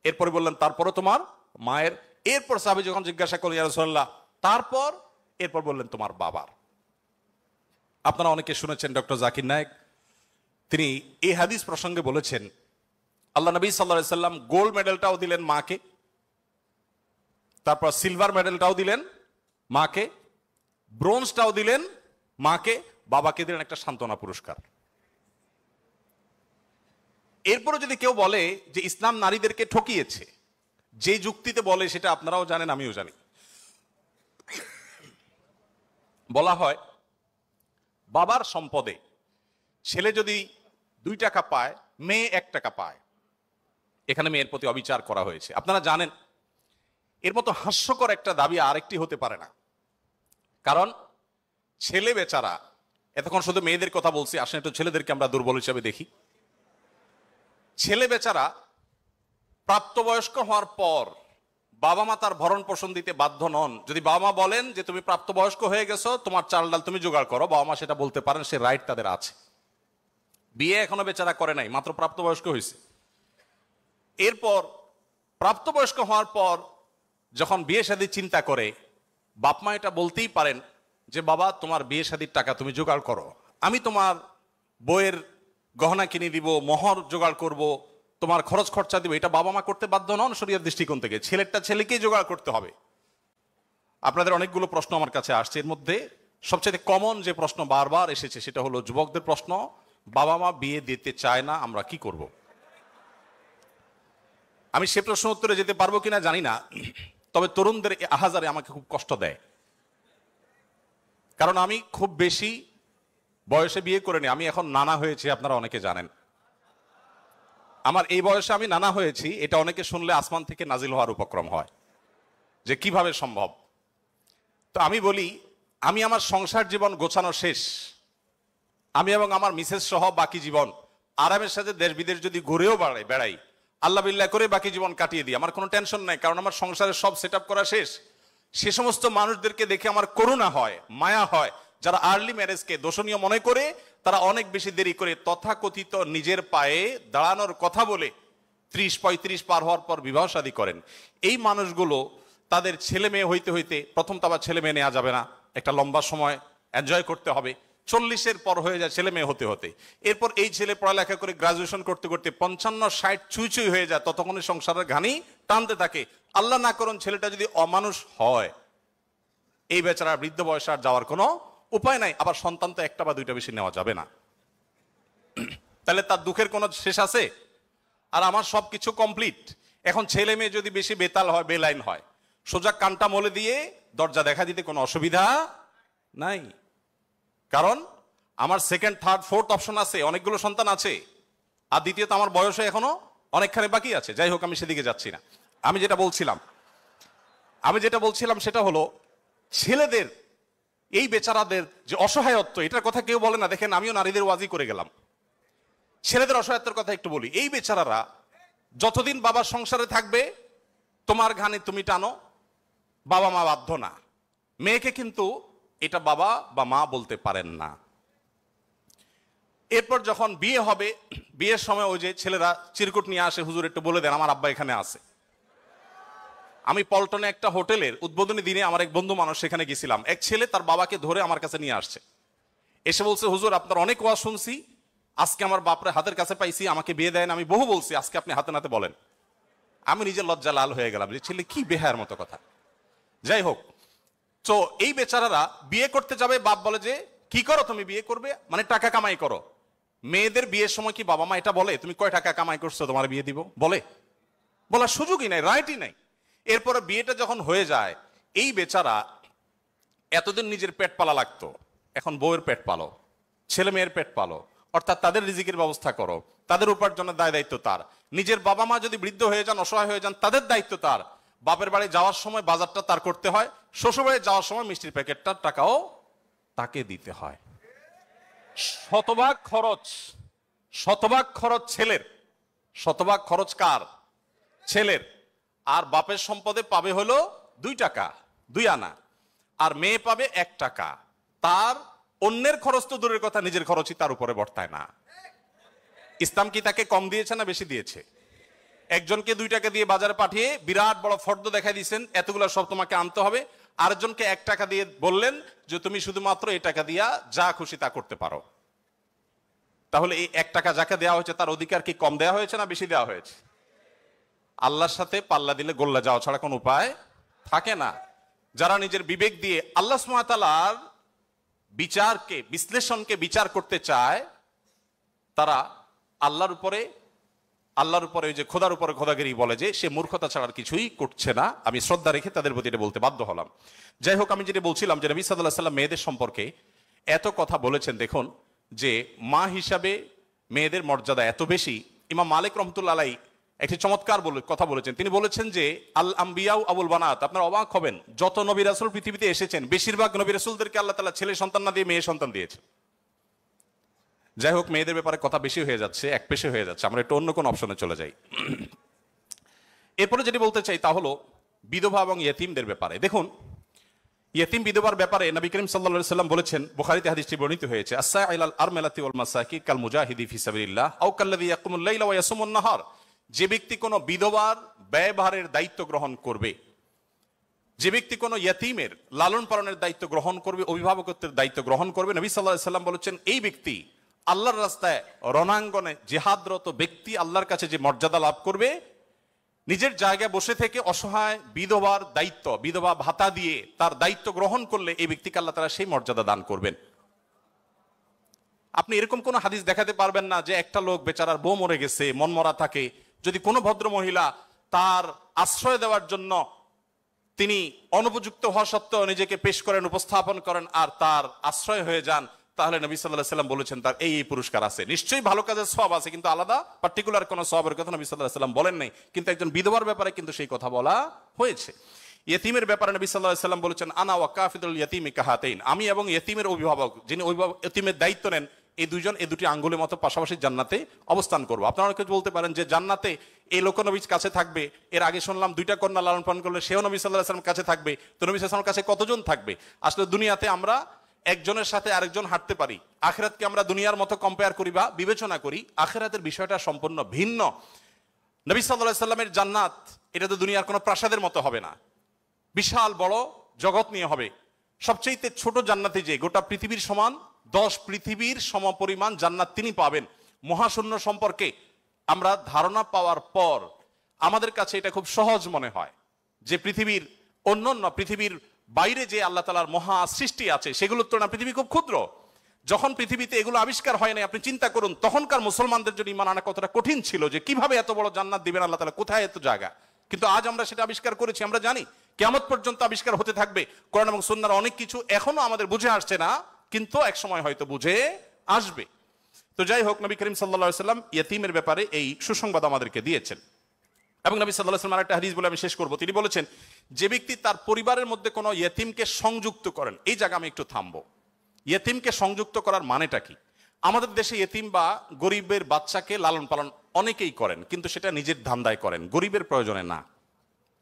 [SPEAKER 1] এরপরে বললেন তারপরও তোমার মায়ের। এরপর সাহাবী যখন জিজ্ঞাসা করলেন ইয়া রাসূলুল্লাহ তারপর, এরপর বললেন তোমার বাবার। আপনারা অনেকে শুনেছেন ডক্টর জাকির নায়েক, তিনি এই হাদিস প্রসঙ্গে বলেছেন আল্লাহ নবী সাল্লাল্লাহু আলাইহি সাল্লাম গোল্ড মেডেলটাও দিলেন মাকে, তারপর সিলভার মেডেলটাও দিলেন মাকে, ব্রোঞ্জটাও দিলেন মাকে, বাবাকে দিলেন একটা সান্ত্বনা পুরস্কার। এরপরে যদি কেউ বলে যে ইসলাম নারীদেরকে ঠকিয়েছে, যে যুক্তিতে বলে সেটা আপনারাও জানেন আমিও জানি। বলা হয় বাবার সম্পদে ছেলে যদি 2 টাকা পায়, মেয়ে 1 টাকা পায়, এখানে মেয়ের প্রতি অবিচার করা হয়েছে। আপনারা জানেন এর মতো হাস্যকর একটা দাবি আরেকটি হতে পারে না। কারণ ছেলে বেচারা, এতক্ষণ শুধু মেয়েদের কথা বলছি, আসলে একটু ছেলেদেরকে আমরা দুর্বল হিসেবে দেখি। ছেলে বেচারা প্রাপ্তবয়স্ক হওয়ার পর বাবা মা তার ভরণ পোষণ দিতে বাধ্য নন। যদি বাবা মা বলেন যে তুমি প্রাপ্তবয়স্ক হয়ে গেছো, তোমার চাল ডাল তুমি জোগাড় করো, বাবা মা সেটা বলতে পারেন, সে রাইট তাদের আছে। বিয়ে এখনো বেচারা করে নাই, মাত্র প্রাপ্তবয়স্ক হয়েছে। এরপর প্রাপ্তবয়স্ক হওয়ার পর যখন বিয়ে শাদীর চিন্তা করে, বাপ মা এটা বলতেই পারেন যে বাবা তোমার বিয়ে শাদীর টাকা তুমি জোগাড় করো, আমি তোমার বইয়ের গহনা কিনে দিব, মোহর জোগাড় করব, তোমার খরচ খরচা দিব। এটা বাবা মা করতে বাধ্য নন শরীয়তের দৃষ্টিকোণ থেকে, ছেলেরটা ছেলেকেই জোগাড় করতে হবে। আপনাদের অনেকগুলো প্রশ্ন আমার কাছে আসছে, এর মধ্যে সবচেয়ে কমন যে প্রশ্ন বারবার এসেছে সেটা হলো যুবকদের প্রশ্ন, বাবা মা বিয়ে দিতে চায় না, আমরা কি করব? আমি সে প্রশ্ন উত্তরে যেতে পারবো কিনা জানি না, তবে তরুণদের আহাজারে আমাকে খুব কষ্ট দেয়। কারণ আমি খুব বেশি বয়সে বিয়ে করিনি, আমি এখন নানা হয়েছি, আপনারা অনেকে জানেন। আমার এই বয়সে আমি নানা হয়েছি, এটা অনেকে শুনলে আসমান থেকে নাজিল হওয়ার উপক্রম হয় যে কিভাবে সম্ভব। তো আমি বলি, আমি আমার সংসার জীবন গোছানো শেষ, আমি এবং আমার মিসেস সহ বাকি জীবন আরামের সাথে দেশ বিদেশ যদি ঘুরেও বেড়াই, আল্লাহ বিল্লাহ করে বাকি জীবন কাটিয়ে দিই, আমার কোনো টেনশন নাই, কারণ আমার সংসারের সব সেট আপ করা শেষ। সে সমস্ত মানুষদেরকে দেখে আমার করুণা হয়, মায়া হয়, যারা আর্লি ম্যারেজকে দোষণীয় মনে করে, তারা অনেক বেশি দেরি করে তথাকথিত নিজের পায়ে দাঁড়ানোর কথা বলে 30-35 পার হওয়ার পর বিবাহ শাদী করেন। এই মানুষগুলো তাদের ছেলে মেয়ে হইতে হইতে, প্রথম তো আবার ছেলে মেয়ে নেওয়া যাবে না, একটা লম্বা সময় এনজয় করতে হবে, 40-এর পর হয়ে যায় ছেলে মেয়ে হতে হতে। এরপর এই ছেলে পড়ালেখা করে গ্রাজুয়েশন করতে করতে 55-60 ছুঁই ছুঁই হয়ে যায়, ততক্ষণে সংসারের ঘানি টানতে থাকে। আল্লাহ না করুন ছেলেটা যদি অমানুষ হয়, এই বেচারা বৃদ্ধ বয়সে আর যাওয়ার কোনো উপায় নাই। আবার সন্তান তো 1টা বা 2টা বেশি নেওয়া যাবে না, তাহলে তার দুঃখের কোনো শেষ আছে? আর আমার সবকিছু কমপ্লিট। এখন ছেলে মেয়ে যদি বেশি বেতাল হয়, বেলাইন হয়, সোজা কানটা মলে দিয়ে দরজা দেখা দিতে কোনো অসুবিধা নাই। কারণ আমার 2nd, 3rd, 4th অপশন আছে, অনেকগুলো সন্তান আছে। আর দ্বিতীয়ত আমার বয়সে এখনো অনেকখানি বাকি আছে। যাই হোক, আমি সেদিকে যাচ্ছি না। আমি যেটা বলছিলাম সেটা হলো ছেলেদের এই বেচারাদের যে অসহায়ত্ব, এটার কথা কেউ বলে না। দেখেন, আমিও নারীদের ওয়াজি করে গেলাম, ছেলেদের অসহায়ত্বের কথা একটু বলি। এই বেচারারা যতদিন বাবার সংসারে থাকবে, তোমার ঘানি তুমি টানো, বাবা মা বাধ্য না। মেয়েকে কিন্তু এটা বাবা বা মা বলতে পারেন না। এরপর যখন বিয়ে হবে, বিয়ের সময় ওই যে ছেলেরা চিরকুট নিয়ে আসে, হুজুর একটু বলে দেন আমার আব্বা এখানে আছে। আমি পল্টনে একটা হোটেলের উদ্বোধনী দিনে আমার এক বন্ধু মানুষ সেখানে গেছিলাম, এক ছেলে তার বাবাকে ধরে আমার কাছে নিয়ে আসছে, এসে বলছে হুজুর আপনার অনেক ওয়াজ শুনছি, আজকে আমার বাপরে হাতের কাছে পাইছি, আমাকে বিয়ে দেন, আমি বহু বলছি, আজকে আপনি হাতে নাতে বলেন। আমি নিজের লজ্জা লাল হয়ে গেলাম যে ছেলে কি বেহায়ার মতো কথা। যাই হোক, তো এই বেচারারা বিয়ে করতে যাবে, বাপ বলে যে কি করো তুমি, বিয়ে করবে মানে টাকা কামাই করো। মেয়েদের বিয়ের সময় কি বাবা মা এটা বলে তুমি কয় টাকা কামাই করছো তোমার বিয়ে দিব? বলার সুযোগই নাই, রাইটই নাই। এরপরে বিয়েটা যখন হয়ে যায়, এই বেচারা এতদিন নিজের পেট পালা লাগতো, এখন বউয়ের পেট পালো, ছেলে মেয়ের পেট পালো, অর্থাৎ তাদের রিজিকের ব্যবস্থা করো, তাদের উপার্জনের দায় দায়িত্ব তার। নিজের বাবা মা যদি বৃদ্ধ হয়ে যান, অসহায় হয়ে যান, তাদের দায়িত্ব তার। বাপের বাড়ি যাওয়ার সময় বাজারটা তার করতে হয়, শ্বশুর বাড়ি যাওয়ার সময় মিষ্টির প্যাকেটটার টাকাও তাকে দিতে হয়। শতভাগ খরচ ছেলের, শতভাগ খরচ কার? ছেলের। আর বাপের সম্পদে পাবে হলো 2 টাকা, 2 আনা, আর মেয়ে পাবে 1 টাকা। তার অন্যের খরচ তো দূরের কথা, নিজের খরচই তার উপরে বর্তায় না। ইসলাম কি তাকে কম দিয়েছে না বেশি দিয়েছে? একজনকে 2 টাকা দিয়ে বাজারে পাঠিয়ে বিরাট বড় ফর্দ দেখাই দিয়েছেন, এতগুলো সব তোমাকে আনতে হবে। আরেকজনকে 1 টাকা দিয়ে বললেন যে তুমি শুধুমাত্র এই টাকা দিয়া যা খুশি তা করতে পারো। তাহলে এই 1 টাকা যাকে দেওয়া হয়েছে তার অধিকার কি কম দেওয়া হয়েছে না বেশি দেওয়া হয়েছে? আল্লাহর সাথে পাল্লা দিলে গোল্লা যাওয়া ছাড়া কোনো উপায় থাকে না। যারা নিজের বিবেক দিয়ে আল্লাহ সুবহানাহু ওয়া তাআলার বিচারকে, বিশ্লেষণকে বিচার করতে চায়, তারা আল্লাহর উপরে ওই যে খোদার উপরে খোদাগিরি বলে, যে সে মূর্খতা ছাড়া আর কিছুই করছে না। আমি শ্রদ্ধা রেখে তাদের প্রতি এটা বলতে বাধ্য হলাম। যাই হোক, আমি যেটা বলছিলাম যে নবী সাল্লাল্লাহু আলাইহি ওয়াসাল্লাম মেয়েদের সম্পর্কে এত কথা বলেছেন। দেখুন যে মা হিসাবে মেয়েদের মর্যাদা এত বেশি। ইমাম মালিক রহমতুল্লাহ আলাইহি একটি চমৎকার কথা বলেছেন। তিনি বলেছেন যে আল আম্বিয়াউ আবুল বানাত। আপনারা অবাক হবেন, যত নবী রাসূল পৃথিবীতে এসেছেন বেশিরভাগ নবী রাসূলদেরকে আল্লাহ তাআলা ছেলে সন্তান না দিয়ে মেয়ে সন্তান দিয়েছে। যাই হোক, মেয়েদের ব্যাপারে কথা বেশি হয়ে যাচ্ছে, এক পেশে হয়ে যাচ্ছে, আমরা একটু অন্য কোন অপশনে চলে যাই। এরপরে যেটি বলতে চাই তা হলো বিধবা এবং ইয়েতিমদের ব্যাপারে। দেখুন, ইয়েতিম বিধবার ব্যাপারে নবী করিম সাল্লাল্লাহু আলাইহি সাল্লাম বলেছেন, বুখারীতে হাদিসটি বর্ণিত হয়েছে, আস-সাইলাল আরমালাতি ওয়াল মাসাকিন কাল মুজাহিদি ফি সাবিলিল্লাহ আও কাল্লাযী ইয়াকুমুল লাইলা ওয়া ইয়াসুমুন নাহার। যে ব্যক্তি কোনো বিধবার ব্যয়ভারের দায়িত্ব গ্রহণ করবে, যে ব্যক্তি কোনো ইয়েতিমের লালন পালনের দায়িত্ব গ্রহণ করবে, অভিভাবকত্বের দায়িত্ব গ্রহণ করবে, নবী সাল্লাল্লাহু আলাইহি সাল্লাম বলেছেন এই ব্যক্তি আল্লাহর রাস্তায় রণাঙ্গনে জিহাদরত ব্যক্তি আল্লাহর কাছে যে মর্যাদা লাভ করবে, নিজের জায়গায় বসে থেকে অসহায় বিধবার দায়িত্ব, বিধবা ভাতা দিয়ে তার দায়িত্ব গ্রহণ করলে এই ব্যক্তিকে আল্লাহ তাআলা সেই মর্যাদা দান করবেন। আপনি এরকম কোন হাদিস দেখাতে পারবেন না যে একটা লোক বেচারার বউ মরে গেছে, মন মরা থাকে, যদি কোনো ভদ্র মহিলা তার আশ্রয় দেওয়ার জন্য তিনি অনুপযুক্ত হওয়া সত্ত্বেও নিজেকে পেশ করেন, উপস্থাপন করেন, আর তার আশ্রয় হয়ে যান, তাহলে নবী সাল্লাল্লাহু আলাইহি সাল্লাম বলেছেন তার এই পুরস্কার আছে। নিশ্চয়ই ভালো কাজের সওয়াব আছে, কিন্তু আলাদা পার্টিকুলার কোনো সওয়াবের কথা নবী সাল্লাল্লাহু আলাইহি সাল্লাম বলেন নাই। কিন্তু একজন বিধবার ব্যাপারে কিন্তু সেই কথা বলা হয়েছে। ইয়েতিমের ব্যাপারে নবী সাল্লাল্লাহু আলাইহি সাল্লাম বলেছেন, আনা ওয়া কাফিদুল ইয়াতিমি কাহাতাইন। আমি এবং ইয়েতিমের অভিভাবক, যিনি ইয়েতিমের দায়িত্ব নেন, এই দুইজন এই দুটি আঙ্গুলের মতো পাশাপাশি জান্নাতে অবস্থান করবো। আপনারা অনেকে বলতে পারেন যে জান্নাতে এই লোক নবীর কাছে থাকবে, এর আগে শুনলাম দুইটা কন্যা লালন পালন করলে সেও নবী সাল্লাল্লাহু আলাইহি সাল্লামের কাছে থাকবে, তো নবী সাল্লাল্লাহু আলাইহি সাল্লামের কাছে কতজন থাকবে? আসলে দুনিয়াতে আমরা একজনের সাথে আরেকজন হাঁটতে পারি, আখিরাতকে আমরা দুনিয়ার মতো কম্পেয়ার করি বা বিবেচনা করি, আখিরাতের বিষয়টা সম্পূর্ণ ভিন্ন। নবী সাল্লাল্লাহু আলাইহি সাল্লামের জান্নাত এটা তো দুনিয়ার কোনো প্রাসাদের মতো হবে না, বিশাল বড় জগৎ নিয়ে হবে। সবচেয়ে ছোট জান্নাতে যে গোটা পৃথিবীর সমান 10 পৃথিবীর সমপরিমাণ জান্নাত তিনি পাবেন। মহাশূন্য সম্পর্কে আমরা ধারণা পাওয়ার পর আমাদের কাছে এটা খুব সহজ মনে হয় যে পৃথিবীর অন্যান্য পৃথিবীর বাইরে যে আল্লাহ তাআলার মহা সৃষ্টি আছে সেগুলোর তুলনায় পৃথিবী খুব ক্ষুদ্র। যখন পৃথিবীতে এগুলো আবিষ্কার হয় নাই, আপনি চিন্তা করুন তখনকার মুসলমানদের জন্য ঈমান আনা কতটা কঠিন ছিল, যে কিভাবে এত বড় জান্নাত দিবেন আল্লাহ তাআলা, কোথায় এত জায়গা। কিন্তু আজ আমরা সেটা আবিষ্কার করেছি, আমরা জানি কিয়ামত পর্যন্ত আবিষ্কার হতে থাকবে। কোরআন এবং সুন্নাহর অনেক কিছু এখনো আমাদের বুঝে আসছে না, কিন্তু এক সময় হয়তো বুঝে আসবে। তো যাই হোক, নবী করিম সাল্লাল্লাহু আলাইহি সাল্লাম ইয়েতিমের ব্যাপারে এই সুসংবাদ আমাদেরকে দিয়েছেন। এবং নবী সাল্লাল্লাহু আলাইহি সাল্লাম একটা হাদিস বলে আমি শেষ করব। তিনি বলেছেন, যে ব্যক্তি তার পরিবারের মধ্যে কোনো ইয়েতিমকে সংযুক্ত করেন, এই জায়গা আমি একটু থামবো। ইয়েতিমকে সংযুক্ত করার মানেটা কি? আমাদের দেশে ইয়েতিম বা গরিবের বাচ্চাকে লালন পালন অনেকেই করেন, কিন্তু সেটা নিজের ধান্দায় করেন, গরিবের প্রয়োজনে না।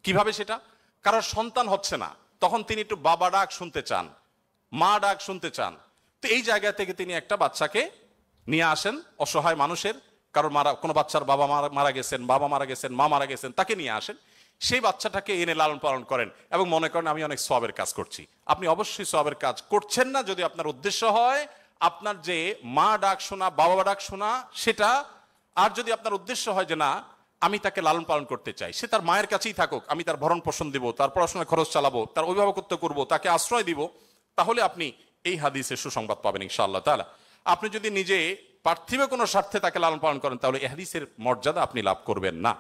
[SPEAKER 1] কিভাবে সেটা? কারণ সন্তান হচ্ছে না, তখন তিনি একটু বাবা ডাক শুনতে চান, মা ডাক শুনতে চান, তো এই জায়গা থেকে তিনি একটা বাচ্চাকে নিয়ে আসেন, অসহায় মানুষের, কারণ কোনো বাচ্চার বাবা মারা গেছেন, বাবা মারা গেছেন, মা মারা গেছেন, তাকে নিয়ে আসেন, সেই বাচ্চাটাকে এনে লালন পালন করেন এবং মনে করেন আমি অনেক সওয়াবের কাজ করছি। আপনি অবশ্যই সওয়াবের কাজ করছেন না যদি আপনার উদ্দেশ্য হয় আপনার যে মা ডাক শোনা, বাবা ডাক শোনা সেটা, আর যদি আপনার উদ্দেশ্য হয় যে না আমি তাকে লালন পালন করতে চাই, সে তার মায়ের কাছেই থাকুক, আমি তার ভরণ পোষণ দিব, তার পড়াশোনার খরচ চালাবো, তার অভিভাবকত্ব করব, তাকে আশ্রয় দিব, তাহলে আপনি এই হাদিসের সুসংবাদ পাবেন ইনশাআল্লাহ তাআলা। আপনি যদি নিজে পার্থিব কোনো স্বার্থে তাকে লালন পালন করেন তাহলে এই হাদিসের মর্যাদা আপনি লাভ করবেন না।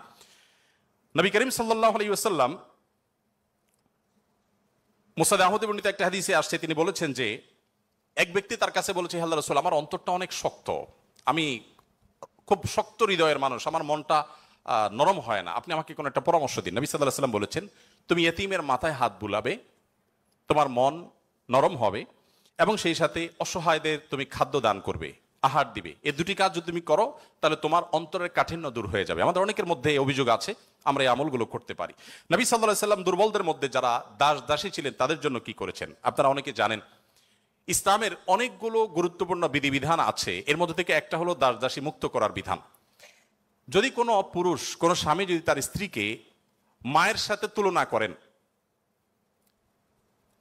[SPEAKER 1] নবী করিম সাল্লাল্লাহু আলাইহি ওয়াসাল্লাম মুসনাদ আহমদে বর্ণিত একটা হাদিসে আসছে, তিনি বলেছেন যে এক ব্যক্তি তার কাছে বলেছে, হে আল্লাহর রাসূল, আমার অন্তরটা অনেক শক্ত, আমি খুব শক্ত হৃদয়ের মানুষ, আমার মনটা নরম হয় না, আপনি আমাকে কোনো একটা পরামর্শ দিন। নবী সাল্লাল্লাহু আলাইহি ওয়াসাল্লাম বলেছেন, তুমি ইয়েতিমের মাথায় হাত বুলাবে, তোমার মন নরম হবে, এবং সেই সাথে অসহায়দের তুমি খাদ্য দান করবে, আহার দিবে। এই দুটি কাজ যদি তুমি করো তাহলে তোমার অন্তরের কাঠিন্য দূর হয়ে যাবে। আমাদের অনেকের মধ্যে এই অভিযোগ আছে, আমরা এই আমলগুলো করতে পারি। নবী সাল্লাল্লাহু আলাইহি ওয়াসাল্লাম দুর্বলদের মধ্যে যারা দাস দাসী ছিলেন তাদের জন্য কি করেছেন আপনারা অনেকে জানেন। ইসলামের অনেকগুলো গুরুত্বপূর্ণ বিধিবিধান আছে, এর মধ্যে থেকে একটা হলো দাস দাসী মুক্ত করার বিধান। যদি কোনো পুরুষ, কোনো স্বামী যদি তার স্ত্রীকে মায়ের সাথে তুলনা করেন,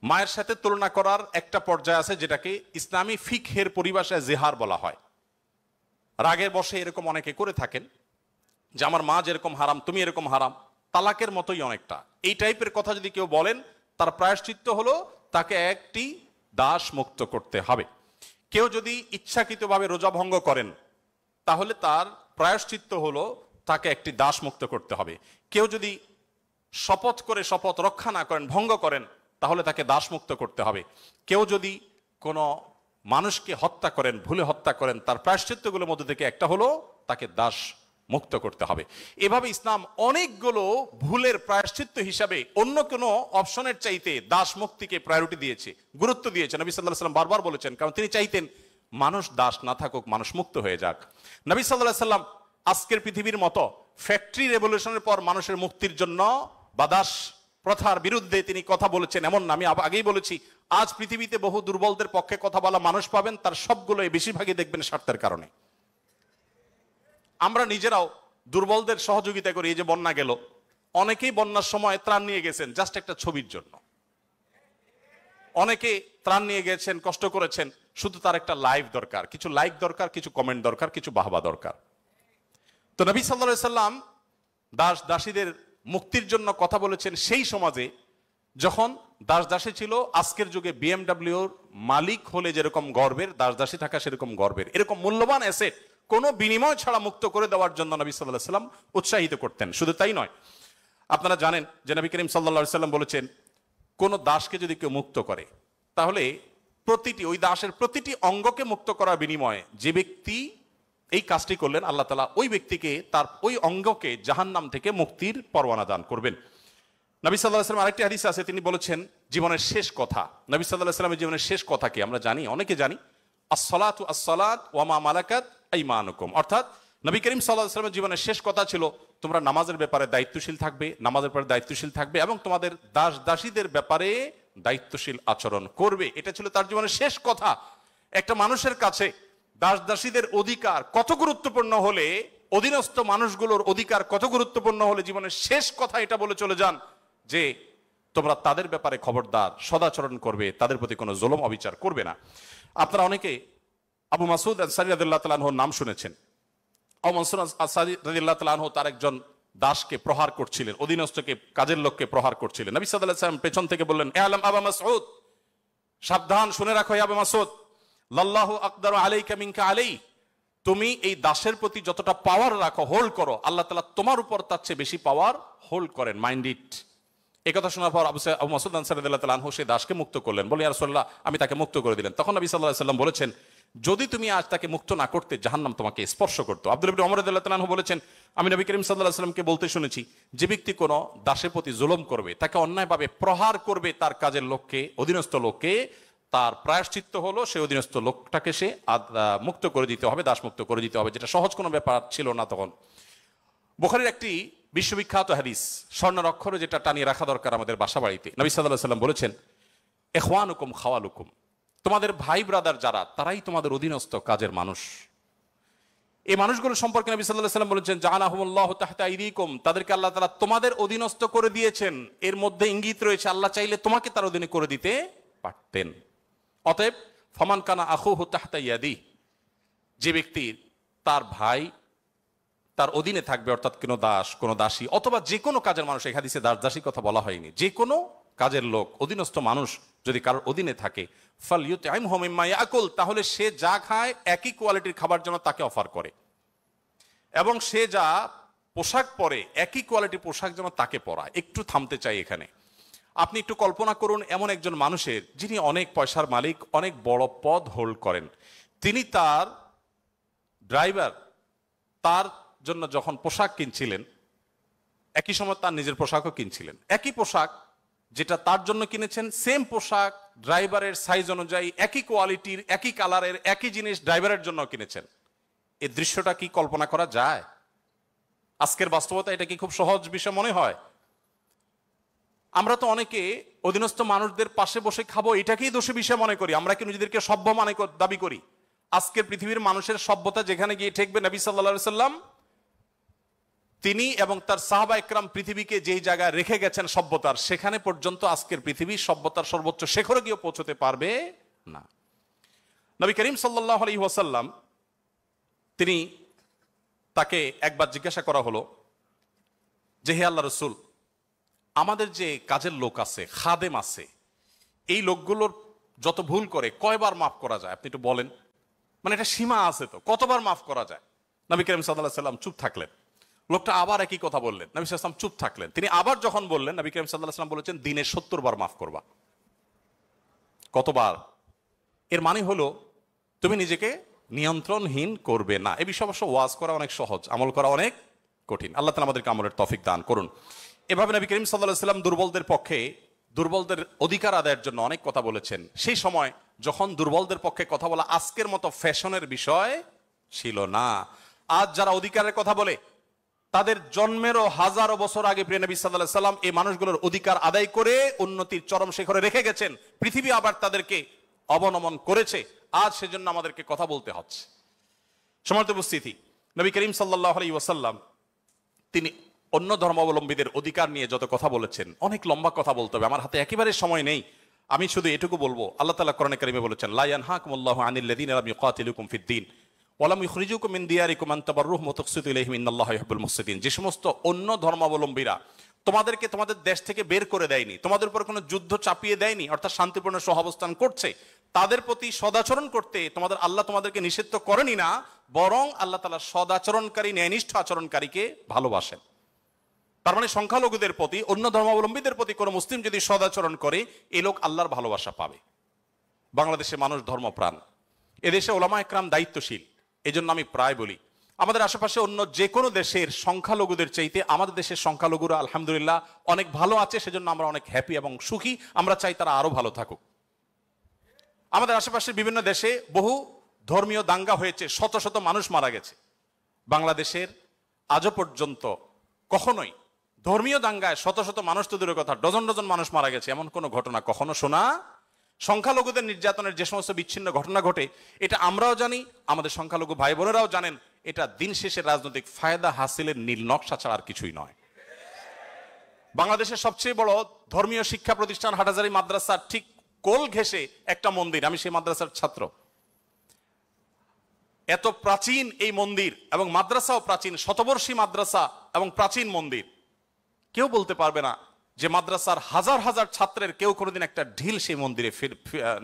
[SPEAKER 1] মায়ের সাথে তুলনা করার একটা পর্যায়ে আছে যেটাকে ইসলামী ফিকহের পরিভাষায় জেহার বলা হয়। রাগের বশে এরকম অনেকে করে থাকেন যে আমার মা যেরকম হারাম তুমি এরকম হারাম, তালাকের মতোই অনেকটা। এই টাইপের কথা যদি কেউ বলেন, তার প্রায়শ্চিত্ত হলো তাকে একটি দাস মুক্ত করতে হবে। কেউ যদি ইচ্ছাকৃতভাবে রোজা ভঙ্গ করেন, তাহলে তার প্রায়শ্চিত্ত হলো তাকে একটি দাস মুক্ত করতে হবে। কেউ যদি শপথ করে শপথ রক্ষা না করেন, ভঙ্গ করেন, তাহলে তাকে দাস মুক্ত করতে হবে। কেউ যদি কোনো মানুষকে হত্যা করেন, ভুলে হত্যা করেন, তার প্রায়শ্চিত্তগুলোর মধ্যে থেকে একটা হলো তাকে দাস মুক্ত করতে হবে। এভাবে ইসলাম অনেকগুলো ভুলের প্রায়শ্চিত্ত হিসাবে অন্য কোনো অপশনের চাইতে দাস মুক্তিকে প্রায়োরিটি দিয়েছে, গুরুত্ব দিয়েছে। নবী সাল্লাল্লাহু আলাইহি ওয়াসাল্লাম বারবার বলেছেন, কারণ তিনি চাইতেন মানুষ দাস না থাকুক, মানুষ মুক্ত হয়ে যাক। নবী সাল্লাল্লাহু আলাইহি ওয়াসাল্লাম আজকের পৃথিবীর মতো ফ্যাক্টরি রেভলিউশনের পর মানুষের মুক্তির জন্য বা দাস প্রথার বিরুদ্ধে তিনি কথা বলেছেন এমন না। আমি আগেই বলেছি, আজ পৃথিবীতে বহু দুর্বলদের পক্ষে কথা বলা মানুষ পাবেন, তার সবগুলোই বেশিরভাগই দেখবেন স্বার্থের কারণে। আমরা নিজেরাও দুর্বলদের সহযোগিতা করি। এই যে বন্যা গেল, অনেকেই বন্যার সময় ত্রাণ নিয়ে গেছেন জাস্ট একটা ছবির জন্য। অনেকে ত্রাণ নিয়ে গেছেন, কষ্ট করেছেন, শুধু তার একটা লাইভ দরকার, কিছু লাইক দরকার, কিছু কমেন্ট দরকার, কিছু বাহবা দরকার। তো নবী সাল্লাল্লাহু আলাইহি সাল্লাম দাস দাসীদের মুক্তির জন্য কথা বলেছেন সেই সমাজে যখন দাস দাসী ছিল। আজকের যুগে বিএমডব্লিউর মালিক হলে যেরকম গর্বের, দাস দাসী থাকা সেরকম গর্বের। এরকম মূল্যবান অ্যাসেট কোনো বিনিময় ছাড়া মুক্ত করে দেওয়ার জন্য নবী সাল্লাল্লাহু আলাইহি সাল্লাম উৎসাহিত করতেন। শুধু তাই নয়, আপনারা জানেন যে নবী করিম সাল্লাল্লাহু আলাইহি সাল্লাম বলেছেন, কোন দাসকে যদি কেউ মুক্ত করে, তাহলে ওই দাসের প্রতিটি অঙ্গকে মুক্ত করার বিনিময়ে যে ব্যক্তি এই কাজটি করলেন, আল্লাহ তাআলা ওই ব্যক্তিকে তার ওই অঙ্গকে জাহান্নাম থেকে মুক্তির পরওয়ানা দান করবেন। নবী সাল্লাল্লাহু আলাইহি সাল্লাম আরেকটি হাদিস আছে, তিনি বলেছেন জীবনের শেষ কথা। নবী সাল্লাল্লাহু আলাইহি সাল্লামের জীবনের শেষ কথা কি আমরা জানি, অনেকে জানি, আসসালাতু আসসালাত ওয়া মা মালাকাত আইমানুকুম। অর্থাৎ নবী করিম সাল্লাল্লাহু আলাইহি সাল্লামের জীবনের শেষ কথা ছিল, তোমরা নামাজের ব্যাপারে দায়িত্বশীল থাকবে, নামাজের ব্যাপারে দায়িত্বশীল থাকবে এবং তোমাদের দাস দাসীদের ব্যাপারে দায়িত্বশীল আচরণ করবে। এটা ছিল তার জীবনের শেষ কথা। একটা মানুষের কাছে দাস দাসীদের অধিকার কত গুরুত্বপূর্ণ হলে, অধীনস্থ মানুষগুলোর অধিকার কত গুরুত্বপূর্ণ হলে জীবনের শেষ কথা এটা বলে চলে যান যে তোমরা তাদের ব্যাপারে খবরদার, সদাচরণ করবে, তাদের প্রতি কোনো জুলুম অবিচার করবে না। আপনারা অনেকে আবু মাসউদ আনসারী রাদিয়াল্লাহু তাআলা আনহুর নাম শুনেছেন। আবু মাসউদ আনসারী রাদিয়াল্লাহু তাআলা আনহু তার একজন দাসকে প্রহার করছিলেন, অধীনস্থকে, কাজের লোককে প্রহার করছিলেন। নবী সাল্লাল্লাহু আলাইহি ওয়াসাল্লাম পেছন থেকে বললেন, আলাম আবু মাসউদ, সাবধান, শুনে রাখো আবু মাসউদ, লাল্লাহু আকদারু আলাইকা মিনকা আলাই, তুমি এই দাসের প্রতি যতটা পাওয়ার রাখো, হোল্ড করো, আল্লাহ তাআলা তোমার উপর তার চেয়ে বেশি পাওয়ার হোল্ড করেন, মাইন্ড ইট। এই কথা শোনার পর আবু মাসউদ আনসারী রাদিয়াল্লাহু তাআলা আনহু সেই দাসকে মুক্ত করলেন। বলে, ইয়া রাসূলুল্লাহ, আমি তাকে মুক্ত করে দিলেন। তখন নবী সাল্লাল্লাহু আলাইহি ওয়াসাল্লাম বলেছেন, যদি তুমি আজ তাকে মুক্ত না করতে, জাহান্নাম তোমাকে স্পর্শ করতো। আব্দুল্লাহ ইবনে ওমর রাদিয়াল্লাহু তাআলা আনহু বলেছেন, আমি নবী করিম সাল্লাল্লাহু আলাইহি ওয়াসাল্লামকে বলতে শুনেছি, যে ব্যক্তি কোনো দাসের প্রতি জুলুম করবে, তাকে অন্যায়ভাবে প্রহার করবে, তার কাজের লোককে, অধীনস্থ লোককে, তার প্রায়শ্চিত্ত হলো সেই অধীনস্থ লোকটাকে সে মুক্ত করে দিতে হবে, দাস মুক্ত করে দিতে হবে, যেটা সহজ কোনো ব্যাপার ছিল না তখন। বুখারীর একটি বিশ্ববিখ্যাত হাদিস, স্বর্ণের অক্ষরে যেটা টানিয়ে রাখা দরকার আমাদের বাসা বাড়িতে। নবী সাল্লাল্লাহু আলাইহি ওয়াসাল্লাম বলেছেন, ইখওয়ানুকুম খাওয়ালুকুম, তোমাদের ভাই ব্রাদার যারা, তারাই তোমাদের অধীনস্থ কাজের মানুষ। এই মানুষগুলো সম্পর্কে নবী সাল্লাল্লাহু আলাইহি ওয়াসাল্লাম বলেছেন, জাআলাহুমুল্লাহু তাহতা আইদিকুম, তাদেরকে আল্লাহ তাআলা তোমাদের অধীনস্থ করে দিয়েছেন। এর মধ্যে ইঙ্গিত রয়েছে আল্লাহ চাইলে তোমাকে তার অধীনে করে দিতে পারতেন। অতএব ফামান কানা আখুহু তাহতা ইয়াদি, যে ব্যক্তি তার ভাই তার অধীনে থাকবে, অর্থাৎ কোনো দাস, কোনো দাসী অথবা যে কোনো কাজের মানুষ, এই হাদিসে দাস দাসী কথা বলা হয়নি, যে কোনো কাজের লোক, অধীনস্থ মানুষ যদি কারোর অধীনে থাকে, ফালইউতইমহু মিম্মা ইয়াকুল, তাহলে সে যা খায় একই কোয়ালিটির খাবার যেন তাকে অফার করে, এবং সে যা পোশাক পরে একই কোয়ালিটির পোশাক যেন তাকে পরায়। একটু থামতে চাই এখানে। আপনি একটু কল্পনা করুন, এমন একজন মানুষের, যিনি অনেক পয়সার মালিক, অনেক বড় পদ হোল্ড করেন, তিনি তার ড্রাইভার তার জন্য যখন পোশাক কিনছিলেন, একই সময় তার নিজের পোশাকও কিনছিলেন। একই পোশাক যেটা তার জন্য কিনেছেন, সেম পোশাক ড্রাইভারের সাইজ অনুযায়ী, একই কোয়ালিটির, একই কালারের, একই জিনিস ড্রাইভারের জন্য কিনেছেন। এই দৃশ্যটা কি কল্পনা করা যায়? আজকের বাস্তবতা এটা কি খুব সহজ বিষয় মনে হয়? আমরা তো অনেকে অধীনস্থ মানুষদের পাশে বসে খাবো এটাকেই দোষী বিষয় মনে করি। আমরা কি নিজেদেরকে সভ্য মানে দাবি করি? আজকের পৃথিবীর মানুষের সভ্যতা যেখানে গিয়ে ঠেকবে, নবী সাল্লাল্লাহু আলাইহি সাল্লাম তিনি এবং তার সাহাবা একরাম পৃথিবীকে যেই জায়গায় রেখে গেছেন সভ্যতার, সেখানে পর্যন্ত আজকের পৃথিবী সভ্যতার সর্বোচ্চ শিখরে গিয়ে পৌঁছতে পারবে না। নবী করিম সাল্লাল্লাহু আলাইহি ওয়াসাল্লাম, তাকে একবার জিজ্ঞাসা করা হলো যে, হে আল্লাহ রাসূল, আমাদের যে কাজের লোক আছে, খাদেম আছে, এই লোকগুলোর যত ভুল করে কয়বার মাফ করা যায় আপনি একটু বলেন? মানে এটা সীমা আছে তো, কতবার মাফ করা যায়? নবী করিম সাল্লাল্লাহু আলাইহি সাল্লাম চুপ থাকলেন, লোকটা আবার একই কথা বললেন, নবী সাল্লাল্লাহু আলাইহি ওয়াসাল্লাম চুপ থাকলেন। তিনি আবার যখন বললেন, নবী করিম সাল্লাল্লাহু আলাইহি ওয়াসাল্লাম বলেছেন দিনে 70 বার মাফ করবা। কতবার? এর মানে হলো তুমি নিজেকে নিয়ন্ত্রণহীন করবে না। এই বিষয়ে অবশ্য ওয়াজ করা অনেক সহজ, আমল করা অনেক কঠিন। আল্লাহ তাআলা আমাদেরকে আমলের তৌফিক দান করুন। এভাবে নবী করিম সাল্লাল্লাহু আলাইহি ওয়াসাল্লাম দুর্বলদের পক্ষে, দুর্বলদের অধিকার আদায়ের জন্য অনেক কথা বলেছেন। সেই সময় যখন দুর্বলদের পক্ষে কথা বলা আজকের মতো ফ্যাশনের বিষয় ছিল না। আজ যারা অধিকারের কথা বলে তাদের জন্মেরও হাজারো বছর আগে প্রিয় নবী সাল্লাল্লাহু আলাইহি ওয়াসাল্লাম এই মানুষগুলোর অধিকার আদায় করে উন্নতির চরম শিখরে রেখে গেছেন। পৃথিবী আবার তাদেরকে অবনমন করেছে, আজ সেজন্য আমাদেরকে কথা বলতে হচ্ছে। সম্মানিত উপস্থিতি, নবী করিম সাল্লাল্লাহু আলাইহি ওয়াসাল্লাম তিনি অন্য ধর্মাবলম্বীদের অধিকার নিয়ে যত কথা বলেছেন, অনেক লম্বা কথা বলতে হবে, আমার হাতে একেবারে সময় নেই। আমি শুধু এটুকু বলবো, আল্লাহ তাআলা কোরআনে কারিমে বলেছেন, লা ইয়ানহাকুমুল্লাহু আনিল্লাযীনা লাম ইউকাতিলুকুম ফিদ-দীন ওয়া লাম ইখরিজুকুম মিন দিয়ারিকুম আন তাবাররুহুম ওয়া তুকসিতু ইলাইহিম ইন্নাল্লাহা ইউহিব্বুল মুকসিতিন। যে সমস্ত অন্য ধর্মাবলম্বীরা তোমাদেরকে তোমাদের দেশ থেকে বের করে দেয়নি, তোমাদের উপর কোনো যুদ্ধ চাপিয়ে দেয়নি, অর্থাৎ শান্তিপূর্ণ সহাবস্থান করছে, তাদের প্রতি সদাচরণ করতে তোমাদের আল্লাহ তোমাদেরকে নিষিদ্ধ করেনি না, বরং আল্লাহ তাআলা সদাচরণকারী, ন্যায়নিষ্ঠ আচরণকারীকে ভালোবাসেন। তার মানে সংখ্যালঘুদের প্রতি, অন্য ধর্মাবলম্বীদের প্রতি কোনো মুসলিম যদি সদাচরণ করে, এই লোক আল্লাহর ভালোবাসা পাবে। বাংলাদেশে মানুষ ধর্মপ্রাণ, এদেশে ওলামা একরাম দায়িত্বশীল। এই জন্য আমি প্রায় বলি, আমাদের আশেপাশে অন্য যে কোনো দেশের সংখ্যালঘুদের চাইতে আমাদের দেশের সংখ্যালঘুরা আলহামদুলিল্লাহ অনেক ভালো আছে, সেজন্য আমরা অনেক হ্যাপি এবং সুখী। আমরা চাই তারা আরো ভালো থাকুক। আমাদের আশেপাশের বিভিন্ন দেশে বহু ধর্মীয় দাঙ্গা হয়েছে, শত শত মানুষ মারা গেছে। বাংলাদেশের আজও পর্যন্ত কখনোই ধর্মীয় দাঙ্গায় শত শত মানুষ তো দূরের কথা, ডজন ডজন মানুষ মারা গেছে, এমন কোনো ঘটনা কখনো শোনা। সংখ্যালঘুদের নির্যাতনের যে সমস্ত বিচ্ছিন্ন ঘটনা ঘটে, এটা আমরাও জানি, আমাদের সংখ্যালঘু ভাই বোনেরাও জানেন। এটা দিন শেষে রাজনৈতিক ফায়দা হাসিলের নীল নকশা ছাড়া আর কিছুই নয়। বাংলাদেশের সবচেয়ে বড় ধর্মীয় শিক্ষা প্রতিষ্ঠান হাটহাজারী মাদ্রাসার ঠিক কোল ঘেঁষে একটা মন্দির, আমি সেই মাদ্রাসার ছাত্র। এত প্রাচীন এই মন্দির এবং মাদ্রাসাও প্রাচীন, শতবর্ষী মাদ্রাসা এবং প্রাচীন মন্দির। কেউ বলতে পারবে না যে মাদ্রাসার হাজার হাজার ছাত্রের কেউ কোনোদিন একটা ঢিল সেই মন্দিরে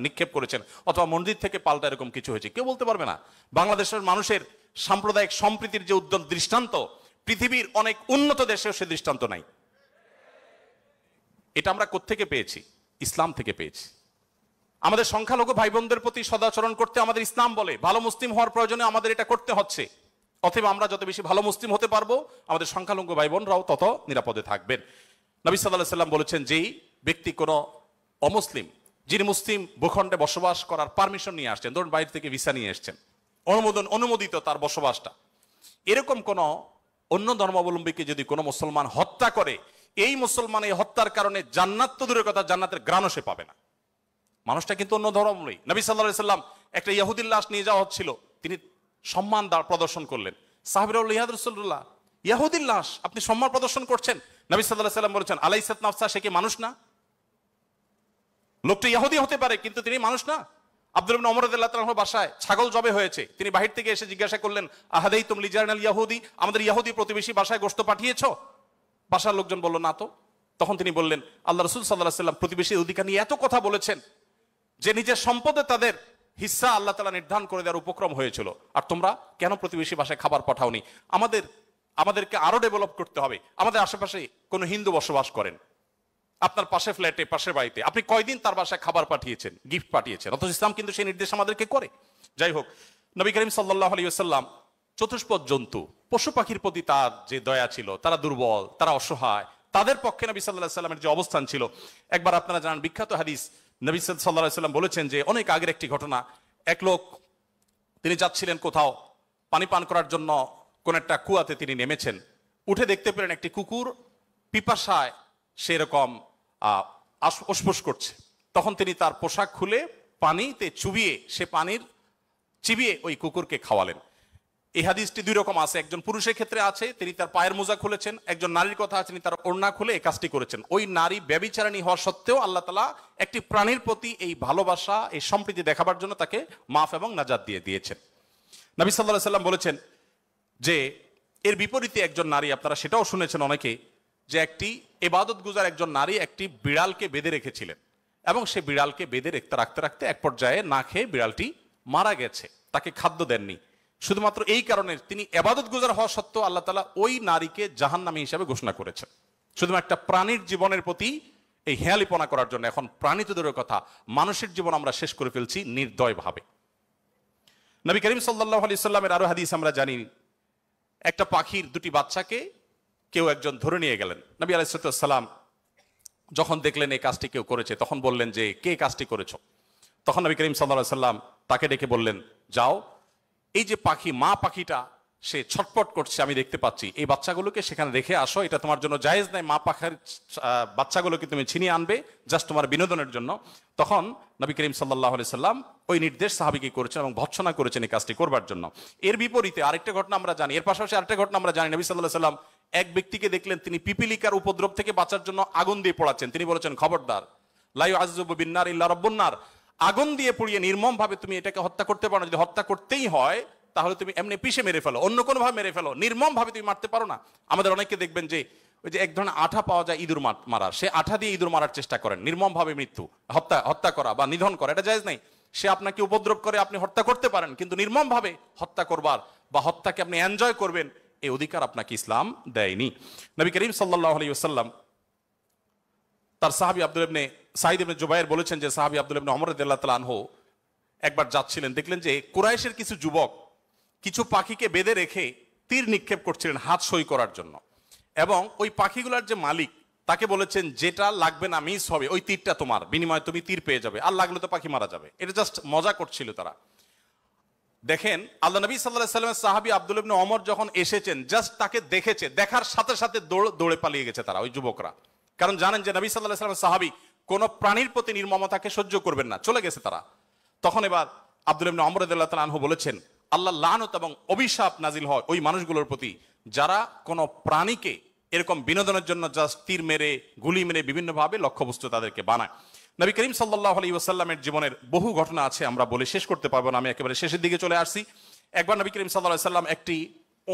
[SPEAKER 1] নিক্ষেপ করেছেন অথবা মন্দির থেকে পাল্টা এরকম কিছু হয়েছে, কেউ বলতে পারবে না। বাংলাদেশের মানুষের সাম্প্রদায়িক সম্প্রীতির যে উদ্যম দৃষ্টান্ত, পৃথিবীর অনেক উন্নত দেশেও সে দৃষ্টান্ত নাই। এটা আমরা কোত্থেকে পেয়েছি? ইসলাম থেকে পেয়েছি। আমাদের সংখ্যালঘু ভাই বোনদের প্রতি সদাচরণ করতে আমাদের ইসলাম বলে, ভালো মুসলিম হওয়ার প্রয়োজনে আমাদের এটা করতে হচ্ছে। অতএব আমরা যত বেশি ভালো মুসলিম হতে পারবো, আমাদের সংখ্যালঘু ভাই বোনরাও তত নিরাপদে থাকবেন। নবী সাল্লাল্লাহু আলাইহি ওয়াসাল্লাম বলেছেন, যেই ব্যক্তি কোনো অমুসলিম, যিনি মুসলিম ভূখণ্ডে বসবাস করার পারমিশন নিয়ে আসছেন, ধরুন বাইরে থেকে ভিসা নিয়ে এসছেন, অনুমোদিত তার বসবাসটা, এরকম কোন অন্য ধর্মাবলম্বীকে যদি কোনো মুসলমান হত্যা করে, এই মুসলমান এই হত্যার কারণে জান্নাত তো দূরের কথা, জান্নাতের ঘ্রাণও সে পাবে না। মানুষটা কিন্তু অন্য ধর্মাবলম্বী। নবী সাল্লাল্লাহু আলাইহি ওয়াসাল্লাম একটা ইহুদির লাশ নিয়ে যাওয়া হচ্ছিল, তিনি সম্মান প্রদর্শন করলেন। সাহাবীরা বললেন, ইয়া রাসূলুল্লাহ, ইহুদির লাশ আপনি সম্মান প্রদর্শন করছেন? নবী সাল্লাল্লাহু আলাইহি ওয়াসাল্লাম বলেছেন, আলাইসাত নাফসা, সে কি মানুষ না? লোকটা ইহুদি হতে পারে কিন্তু তিনি মানুষ না। আব্দুল্লাহ ইবনে ওমর রাদিয়াল্লাহু তাআলার বাসায় ছাগল জবে হয়েছে, তিনি বাহির থেকে এসে জিজ্ঞাসা করলেন, আহাদাইতুম লিজারনাল ইয়াহুদি, আমাদের ইহুদি প্রতিবেশী বাসায় গোশত পাঠিয়েছো? বাসার লোকজন বলল, না তো। তখন তিনি বললেন, আল্লাহ রাসূল সাল্লাল্লাহু আলাইহি ওয়াসাল্লাম প্রতিবেশীর অধিকার নিয়ে এত কথা বলেছেন যে নিজের সম্পদে তাদের হিস্সা আল্লাহ তাআলা নির্ধারণ করে দেওয়ার উপক্রম হয়েছিল, আর তোমরা কেন প্রতিবেশী বাসায় খাবার পাঠাওনি? আমাদেরকে আরো ডেভেলপ করতে হবে। আমাদের আশেপাশে কোনো হিন্দু বসবাস করেন, আপনার পাশে ফ্ল্যাটে, পাশের বাড়িতে, আপনি কয়দিন তার বাসায় খাবার পাঠিয়েছেন, গিফট পাঠিয়েছেন? অথচ ইসলাম কিন্তু সেই নির্দেশ আমাদেরকে করে। যাই হোক, নবী করিম সাল্লাল্লাহু আলাইহি ওয়াসাল্লাম চতুষ্পদ জন্তু, পশু পাখির প্রতি তার যে দয়া ছিল, তারা দুর্বল, তারা অসহায়, তাদের পক্ষে নবী সাল্লাল্লাহু আলাইহি ওয়াসাল্লামের যে অবস্থান ছিল, একবার আপনারা জানেন বিখ্যাত হাদিস, নবী সাল্লাল্লাহু আলাইহি ওয়াসাল্লাম বলেছেন যে অনেক আগের একটি ঘটনা, এক লোক তিনি যাচ্ছিলেন কোথাও পানি পান করার জন্য, কোন একটা কুয়াতে তিনি নেমেছেন, উঠে দেখতে পেলেন একটি কুকুর পিপাসায় সেরকম অস্পোস করছে। তখন তিনি তার পোশাক খুলে পানিতে চুবিয়ে, সে পানির চিবিয়ে ওই কুকুরকে খাওয়ালেন। এই হাদিসটি দুই রকম আছে, একজন পুরুষের ক্ষেত্রে আছে, তিনি তার পায়ের মোজা খুলেছেন, একজন নারীর কথা আছে, তিনি তার ওড়না খুলে এই কাজটি করেছেন। ওই নারী ব্যভিচারিণী হওয়া সত্ত্বেও আল্লাহ তাআলা একটি প্রাণীর প্রতি এই ভালোবাসা, এই সম্প্রীতি দেখাবার জন্য তাকে মাফ এবং নাজাত দিয়ে দিয়েছেন। নবী সাল্লাল্লাহু আলাইহি ওয়াসাল্লাম বলেছেন যে এর বিপরীতে একজন নারী, আপনারা সেটাও শুনেছেন অনেকে, যে একটি ইবাদত গুজার একজন নারী একটি বিড়ালকে বেঁধে রেখেছিলেন এবং সে বিড়ালকে বেঁধে রাখতে রাখতে এক পর্যায়ে না খেয়ে বিড়ালটি মারা গেছে, তাকে খাদ্য দেননি। শুধুমাত্র এই কারণে তিনি ইবাদত গুজার হওয়া সত্ত্বেও আল্লাহ তাআলা ওই নারীকে জাহান্নামী হিসেবে ঘোষণা করেছেন, শুধুমাত্র একটা প্রাণীর জীবনের প্রতি এই হেয়ালিপনা করার জন্য। এখন প্রাণী তো দূরের কথা, মানুষের জীবন আমরা শেষ করে ফেলছি নির্দয়ভাবে। নবী করিম সাল্লাল্লাহু আলাইহি সাল্লামের আরো হাদিস আমরা জানি, একটা পাখির দুটি বাচ্চাকে কেউ একজন ধরে নিয়ে গেলেন। নবী আলাইহিস সালাম যখন দেখলেন এই কাজটি কেউ করেছে, তখন বললেন যে কে কাজটি করেছো? তখন নবী করিম সাল্লাল্লাহু আলাইহি সাল্লাম তাকে ডেকে বললেন, যাও, এই যে পাখি, মা পাখিটা সে ছটপট করছে আমি দেখতে পাচ্ছি, এই বাচ্চাগুলোকে সেখানে রেখে আসো, এটা তোমার জন্য জায়েজ নাই, মা পাখির বাচ্চাগুলোকে তুমি ছিনিয়ে আনবে জাস্ট তোমার বিনোদনের জন্য। তখন নবী করিম সাল্লাল্লাহু আলাইহি সাল্লাম ওই নির্দেশ সাহাবীকে করেছেন এবং ভৎসনা করেছেন এই কাজটি করবার জন্য। এর বিপরীতে আরেকটা ঘটনা আমরা জানি, এর পাশাপাশি আরেকটা ঘটনা আমরা জানি, নবী সাল্লাল্লাহু আলাইহি সাল্লাম এক ব্যক্তিকে দেখলেন তিনি পিপিলিকার উপদ্রব থেকে বাঁচার জন্য আগুন দিয়ে পোড়াচ্ছেন। তিনি বলেছেন, খবরদার, লা ইউআযযিবু বিন-নার ইল্লা রাব্বুন নার, আগুন দিয়ে পুড়িয়ে নির্মম ভাবে তুমি এটাকে হত্যা করতে পারো না। যদি হত্যা করতেই হয় তাহলে তুমি এমনি পিষে মেরে ফেলো, অন্য কোনো ভাবে মেরে ফেলো, নির্মম ভাবে তুমি মারতে পারো না। আমাদের অনেকে দেখবেন যে ওই যে এক ধরনের আঠা পাওয়া যায় ইঁদুর মারার, সে আঠা দিয়ে ইঁদুর মারার চেষ্টা করেন, নির্মম ভাবে মৃত্যু, হত্যা করা বা নিধন করা, এটা জায়েজ নাই। সে আপনাকে উপদ্রব করে, আপনি হত্যা করতে পারেন, কিন্তু নির্মম ভাবে হত্যা করবার বা হত্যাকে আপনি এনজয় করবেন এই অধিকার আপনাকে ইসলাম দেয়নি। নবী করিম সাল্লাল্লাহু আলাইহি ওয়াসাল্লাম তার সাহাবী আব্দুল ইবনে সাঈদ ইবনে জুবায়ের বলেছেন যে সাহাবী আব্দুল ইবনে ওমর রাদিয়াল্লাহু তাআলা আনহু একবার যাচ্ছিলেন, দেখলেন যে কুরাইশের কিছু যুবক কিছু পাখিকে বেঁধে রেখে তীর নিক্ষেপ করছিলেন হাত সই করার জন্য, এবং ওই পাখিগুলোর যে মালিক তাকে বলেছেন যেটা লাগবে না, মিস হবে, ওই তীরটা তোমার, বিনিময়ে তুমি তীর পেয়ে যাবে, আর লাগলে তো পাখি মারা যাবে। এটা জাস্ট মজা করছিল তারা। দেখেন আল্লাহ নবী সাল্লাল্লাহু আলাইহি ওয়াসাল্লামের সাহাবী আব্দুল ইবনে ওমর যখন এসেছেন, জাস্ট তাকে দেখেছে, দেখার সাথে সাথে দৌড়ে পালিয়ে গেছে তারা, ওই যুবকরা, কারণ জানেন যে নবী সাল্লাল্লাহু আলাইহি ওয়াসাল্লামের সাহাবী কোন প্রাণীর প্রতি নির্মমতাকে সহ্য করবেন না, চলে গেছে তারা। তখন এবার আব্দুল ইবনে ওমর রাদিয়াল্লাহু তাআলা আনহু বলেছেন, আল্লাহ লানত এবং অভিশাপ নাজিল হয় ওই মানুষগুলোর প্রতি যারা কোনো প্রাণীকে এরকম বিনোদনের জন্য জাস্ট তীর মেরে, গুলি মেরে বিভিন্নভাবে লক্ষ্যবস্তু তাদেরকে বানায়। নবী করিম সাল্লাল্লাহু আলাইহি ওয়াসাল্লামের জীবনের বহু ঘটনা আছে, আমরা বলে শেষ করতে পারবো না, আমি একেবারে শেষের দিকে চলে আসছি। একবার নবী করিম সাল্লাল্লাহু আলাইহি ওয়াসাল্লাম একটি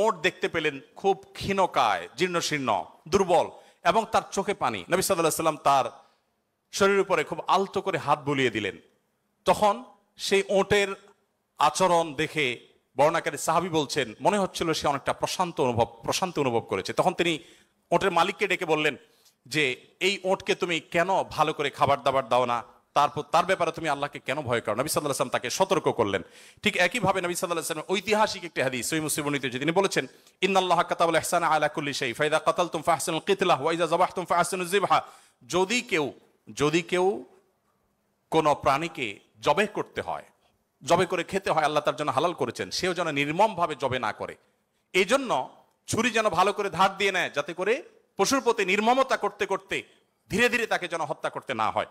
[SPEAKER 1] ওট দেখতে পেলেন, খুব ক্ষীণকায়, জীর্ণশীর্ণ, দুর্বল, এবং তার চোখে পানি। নবী সাল্লাল্লাহু আলাইহি ওয়াসাল্লাম তার শরীরের উপরে খুব আলতো করে হাত বুলিয়ে দিলেন। তখন সেই ওটের আচরণ দেখে বর্ণনাকারী সাহাবী বলছেন মনে হচ্ছিল সে অনেকটা প্রশান্তি অনুভব করেছে। তখন তিনি ওটের মালিককে ডেকে বললেন যে এই ওটকে তুমি কেন ভালো করে খাবার দাবার দাও না, তার ব্যাপারে তুমি আল্লাহকে কেন ভয় করো? নবী সাল্লাল্লাহু আলাইহি ওয়াসাল্লাম তাকে সতর্ক করলেন। ঠিক একইভাবে নবী সাল্লাল্লাহু আলাইহি ওয়াসাল্লাম ঐতিহাসিক একটি হাদিস সহিহ মুসলিম বর্ণিত, তিনি বলেছেন, ইন্নাল্লাহা কাতাবাল ইহসানা আলা কুল্লি শাই ফাইদা কাতালতুম ফাহসিনুল কিতলাহ ওয়া ইযা যাবাহতুম ফাহসিনুজ যিবহা। যদি কেউ কোন প্রাণীকে জবে করতে হয়, জবে করে খেতে হয়, আল্লাহ তার জন্য হালাল করেছেন, সেও যেন নির্মম ভাবে জবে না করে। এই জন্য ছুরি যেন ভালো করে ধার দিয়ে নেয়, যাতে করে পশুর প্রতি নির্মমতা করতে করতে ধীরে ধীরে তাকে যেন হত্যা করতে না হয়।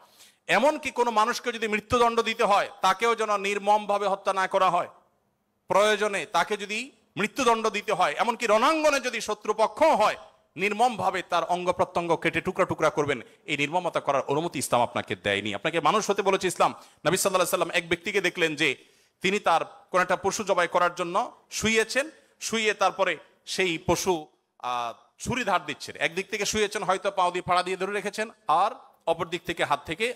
[SPEAKER 1] এমনকি কোনো মানুষকে যদি মৃত্যুদণ্ড দিতে হয়, তাকেও যেন নির্মম ভাবে হত্যা না করা হয়। প্রয়োজনে তাকে যদি মৃত্যুদণ্ড দিতে হয়, এমনকি রণাঙ্গনে যদি শত্রুপক্ষ হয়, নির্মম ভাবে তার অঙ্গ প্রত্যঙ্গ কেটে টুকরা টুকরা করবেন, এই নির্মমতা করার অনুমতি ইসলাম আপনাকে দেয়নি। আপনাকে মানুষ হতে বলেছে ইসলাম। নবী সাল্লাল্লাহু আলাইহি ওয়াসাল্লাম এক ব্যক্তিকে দেখলেন যে তিনি তার কোন একটা পশু জবাই করার জন্য শুইয়ে তারপরে সেই পশু ছুরি ধার দিচ্ছেন। একদিক থেকে শুয়েছেন, হয়তো পাও দিয়ে ফাড়া দিয়ে ধরে রেখেছেন, আর অপর দিক থেকে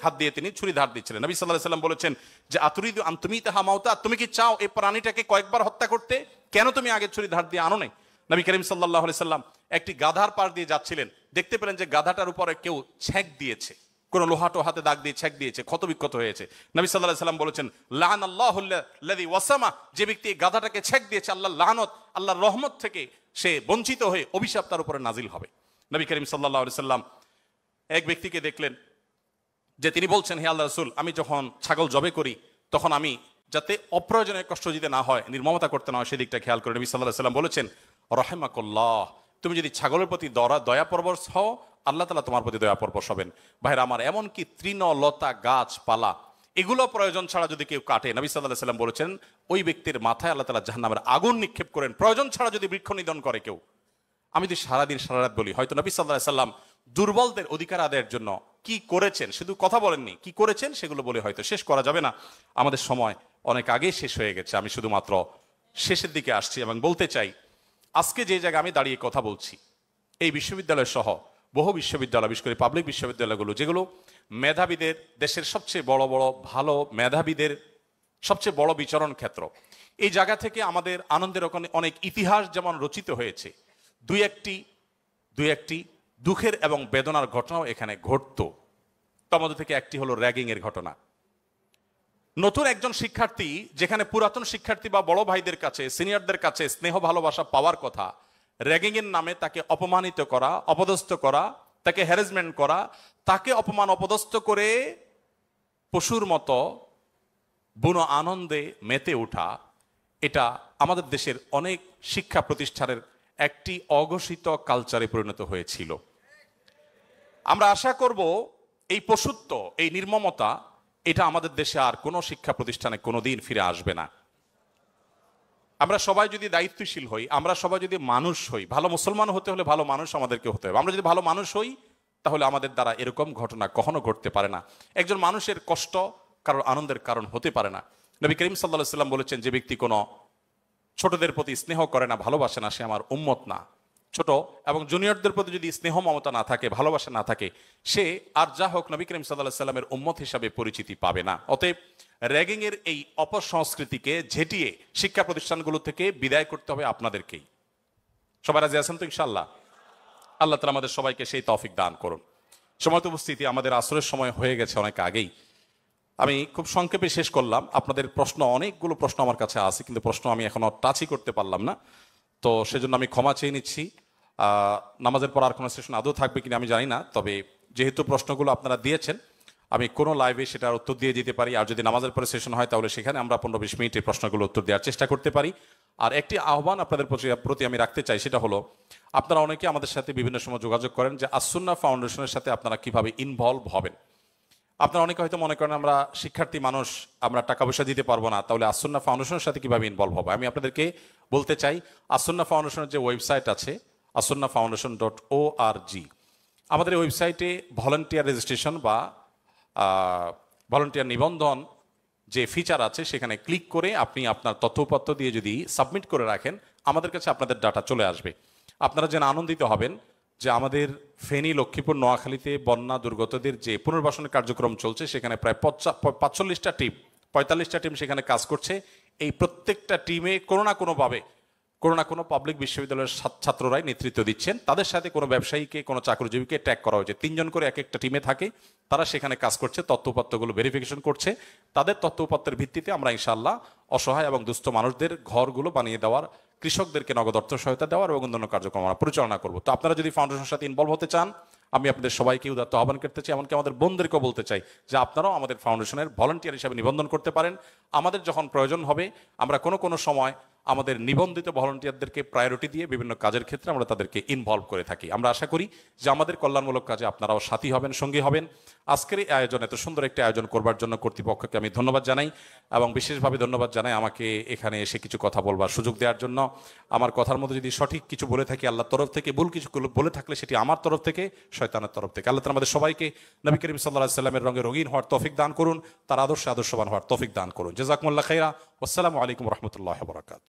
[SPEAKER 1] হাত দিয়ে তিনি ছুরি ধার দিচ্ছিলেন। নবী সাল্লাল্লাহু আলাইহি ওয়াসাল্লাম বলেছেন যে আতুরিদু আন তুমিতাহা মাউতা, তুমি কি চাও এই প্রাণীটাকে কয়েকবার হত্যা করতে? কেন তুমি আগে ছুরি ধার দিয়ে আনো নাই? নবী করিম সাল্লাল্লাহু আলাইহি ওয়াসাল্লাম একটি গাধার পাশ দিয়ে যাচ্ছিলেন, দেখতে পেলেন যে গাধাটার উপরে কেউ ছেক দিয়েছে, কোন লোহাটো হাতে দাগ দিয়ে ছেক দিয়েছে, ক্ষত বিক্ষত হয়েছে। নবী সাল্লাল্লাহু আলাইহি ওয়াসাল্লাম বলেছেন, লাআনাল্লাহুল্লাযী ওয়াসামা, যে ব্যক্তি গাধাটাকে ছেক দিয়েছে, আল্লাহর লানত, আল্লাহর রহমত থেকে সে বঞ্চিত হয়ে অভিশাপ তার উপরে নাজিল হবে। নবী করিম সাল্লাল্লাহু আলাইহি ওয়াসাল্লাম এক ব্যক্তিকে দেখলেন যে তিনি বলছেন, হে আল্লাহর রাসূল, আমি যখন ছাগল জবে করি তখন আমি যাতে অপ্রয়োজনীয় কষ্ট দিতে না হয়, নির্মমতা করতে না হয়, সেদিকটা খেয়াল করে। নবী সাল্লাল্লাহু আলাইহি ওয়াসাল্লাম বলেছেন, রাহিমাকুল্লাহ, তুমি যদি ছাগলের প্রতি দয়া পরবশ হও, আল্লাহ তাআলা তোমার প্রতি দয়া পরবশ হবেন। ভাইরা আমার, এমনকি তৃণলতা গাছপালা এগুলো প্রয়োজন ছাড়া যদি কেউ কাটে, নবী সাল্লাল্লাহু আলাইহি ওয়াসাল্লাম বলেছেন ওই ব্যক্তির মাথায় আল্লাহ তাআলা জাহান্নামের আগুন নিক্ষেপ করেন। প্রয়োজন ছাড়া যদি বৃক্ষ নিধন করে কেউ, আমি যদি সারাদিন সারারাত বলি, হয়তো নবী সাল্লাল্লাহু আলাইহি ওয়াসাল্লাম দুর্বলদের অধিকার আদায়ের জন্য কি করেছেন, শুধু কথা বলেননি, কি করেছেন সেগুলো বলে হয়তো শেষ করা যাবে না। আমাদের সময় অনেক আগেই শেষ হয়ে গেছে। আমি শুধুমাত্র শেষের দিকে আসছি এবং বলতে চাই, আজকে যে জায়গায় আমি দাঁড়িয়ে কথা বলছি, এই বিশ্ববিদ্যালয় সহ বহু বিশ্ববিদ্যালয়, বিশেষ করে পাবলিক বিশ্ববিদ্যালয়গুলো, যেগুলো মেধাবীদের, দেশের সবচেয়ে বড় বড় ভালো মেধাবীদের সবচেয়ে বড় বিচরণ ক্ষেত্র, এই জায়গা থেকে আমাদের আনন্দের ওখানে অনেক ইতিহাস যেমন রচিত হয়েছে, দুই একটি দুঃখের এবং বেদনার ঘটনাও এখানে ঘটতো। তার মধ্যে থেকে একটি হলো র্যাগিং এর ঘটনা। নতুন একজন শিক্ষার্থী, যেখানে পুরাতন শিক্ষার্থী বা বড় ভাইদের কাছে, সিনিয়রদের কাছে স্নেহ ভালোবাসা পাওয়ার কথা, র্যাগিং এর নামে তাকে অপমানিত করা, অপদস্থ করা, তাকে হ্যারাসমেন্ট করা, তাকে অপমান অপদস্থ করে পশুর মতো বুনো আনন্দে মেতে ওঠা, এটা আমাদের দেশের অনেক শিক্ষা প্রতিষ্ঠানের একটি অঘোষিত কালচারে পরিণত হয়েছিল। আমরা আশা করব এই পশুত্ব, এই নির্মমতা, এটা আমাদের দেশে আর কোনো শিক্ষা প্রতিষ্ঠানে কোনোদিন ফিরে আসবে না। আমরা সবাই যদি দায়িত্বশীল হই, আমরা সবাই যদি মানুষ হই, ভালো মুসলমান হতে হলে ভালো মানুষ আমাদেরকে হতে হবে। আমরা যদি ভালো মানুষ হই, তাহলে আমাদের দ্বারা এরকম ঘটনা কখনো ঘটতে পারে না। একজন মানুষের কষ্ট কারোর আনন্দের কারণ হতে পারে না। নবী করিম সাল্লাল্লাহু আলাইহি ওয়াসাল্লাম বলেছেন, যে ব্যক্তি কোনো ছোটদের প্রতি স্নেহ করে না, ভালোবাসে না, সে আমার উম্মত না। ছোট এবং জুনিয়রদের প্রতি যদি স্নেহ মমতা না থাকে, ভালোবাসা না থাকে, সে আর যা হোক নবী করিম সাল্লাল্লাহু আলাইহি ওয়াসাল্লামের উম্মত হিসাবে পরিচিতি পাবে না। অতএব র্যাগিং এর এই অপসংস্কৃতিকে ঝেঁটিয়ে শিক্ষা প্রতিষ্ঠানগুলো থেকে বিদায় করতে হবে আপনাদেরকেই। সবাই রাজি আছেন তো ইনশাআল্লাহ? আল্লাহ তাআলা আমাদের সবাইকে সেই তৌফিক দান করুন। সময় উপস্থিতি, আমাদের আসরের সময় হয়ে গেছে অনেক আগেই। আমি খুব সংক্ষেপে শেষ করলাম। আপনাদের প্রশ্ন, অনেকগুলো প্রশ্ন আমার কাছে আছে, কিন্তু প্রশ্ন আমি এখনো টাচই করতে পারলাম না, তো সেজন্য আমি ক্ষমা চেয়ে নিচ্ছি। নামাজের পর আর কোনো সেশন আদৌ থাকবে কিনা আমি জানি না, তবে যেহেতু প্রশ্নগুলো আপনারা দিয়েছেন, আমি কোনো লাইভে সেটার উত্তর দিয়ে যেতে পারি। আর যদি নামাজের পরে সেশন হয়, তাহলে সেখানে আমরা 15-20 মিনিটের প্রশ্নগুলো উত্তর দেওয়ার চেষ্টা করতে পারি। আর একটি আহ্বান আপনাদের প্রতি আমি রাখতে চাই, সেটা হলো, আপনারা অনেকে আমাদের সাথে বিভিন্ন সময় যোগাযোগ করেন যে আসুন্নাহ ফাউন্ডেশনের সাথে আপনারা কিভাবে ইনভলভ হবেন। আপনারা অনেকে হয়তো মনে করেন আমরা শিক্ষার্থী মানুষ, আমরা টাকা পয়সা দিতে পারবো না, তাহলে আসুন্নাহ ফাউন্ডেশনের সাথে কিভাবে ইনভলভ হবে। আমি আপনাদেরকে বলতে চাই, আসুন্নাহ ফাউন্ডেশনের যে ওয়েবসাইট আছে, asunnahfoundation.org, আমাদের এই ওয়েবসাইটে ভলান্টিয়ার রেজিস্ট্রেশন বা ভলান্টিয়ার নিবন্ধন যে ফিচার আছে, সেখানে ক্লিক করে আপনি আপনার তথ্যপত্র দিয়ে যদি সাবমিট করে রাখেন, আমাদের কাছে আপনাদের ডাটা চলে আসবে। আপনারা যেন আনন্দিত হবেন যে আমাদের ফেনী, লক্ষ্মীপুর, নোয়াখালীতে বন্যা দুর্গতদের যে পুনর্বাসনের কার্যক্রম চলছে, সেখানে প্রায় 45টা টিম, 45টা টিম সেখানে কাজ করছে। এই প্রত্যেকটা টিমে কোনো না কোনো পাবলিক বিশ্ববিদ্যালয়ের ছাত্ররাই নেতৃত্ব দিচ্ছেন। তাদের সাথে কোনো ব্যবসায়ীকে, কোনো চাকরিজীবীকে ট্যাগ করা হয়েছে। 3 জন করে এক একটা টিমে থাকে, তারা সেখানে কাজ করছে, তথ্যপত্রগুলো ভেরিফিকেশন করছে। তাদের তথ্যপত্রের ভিত্তিতে আমরা ইনশাআল্লাহ অসহায় এবং দুস্থ মানুষদের ঘরগুলো বানিয়ে দেওয়ার, কৃষকদেরকে নগদ অর্থ সহায়তা দেওয়ার এবং অন্যান্য কার্যক্রম আমরা পরিচালনা করব। তো আপনারা যদি ফাউন্ডেশনের সাথে ইনভলভ হতে চান, আমি আপনাদের সবাইকে উদাত্ত আহ্বান করতে চাই, এমনকি আমাদের বোনদেরকেও বলতে চাই যে আপনারাও আমাদের ফাউন্ডেশনের ভলান্টিয়ার হিসেবে নিবন্ধন করতে পারেন। আমাদের যখন প্রয়োজন হবে, আমরা কোনো সময় আমাদের নিবন্ধিত ভলান্টিয়ারদেরকে প্রায়োরিটি দিয়ে বিভিন্ন কাজের ক্ষেত্রে আমরা তাদেরকে ইনভলভ করে থাকি। আমরা আশা করি যে আমাদের কল্যাণমূলক কাজে আপনারাও সাথী হবেন, সঙ্গী হবেন। আজকের এই আয়োজন, এত সুন্দর একটি আয়োজন করবার জন্য কর্তৃপক্ষকে আমি ধন্যবাদ জানাই, এবং বিশেষভাবে ধন্যবাদ জানাই আমাকে এখানে এসে কিছু কথা বলবার সুযোগ দেওয়ার জন্য। আমার কথার মধ্যে যদি সঠিক কিছু বলে থাকি আল্লাহর তরফ থেকে, ভুল কিছু বলে থাকলে সেটি আমার তরফ থেকে, শয়তানের তরফ থেকে। আল্লাহ তাআলা আমাদের সবাইকে নবী করিম সাল্লাল্লাহু আলাইহি ওয়াসাল্লামের রঙে রঙিন হওয়ার তৌফিক দান করুন, তার আদর্শবান হওয়ার তৌফিক দান করুন। জাযাকুমুল্লাহ খাইরা। আসসালামু আলাইকুম ওয়া রাহমাতুল্লাহি ওয়া বারাকাতুহু।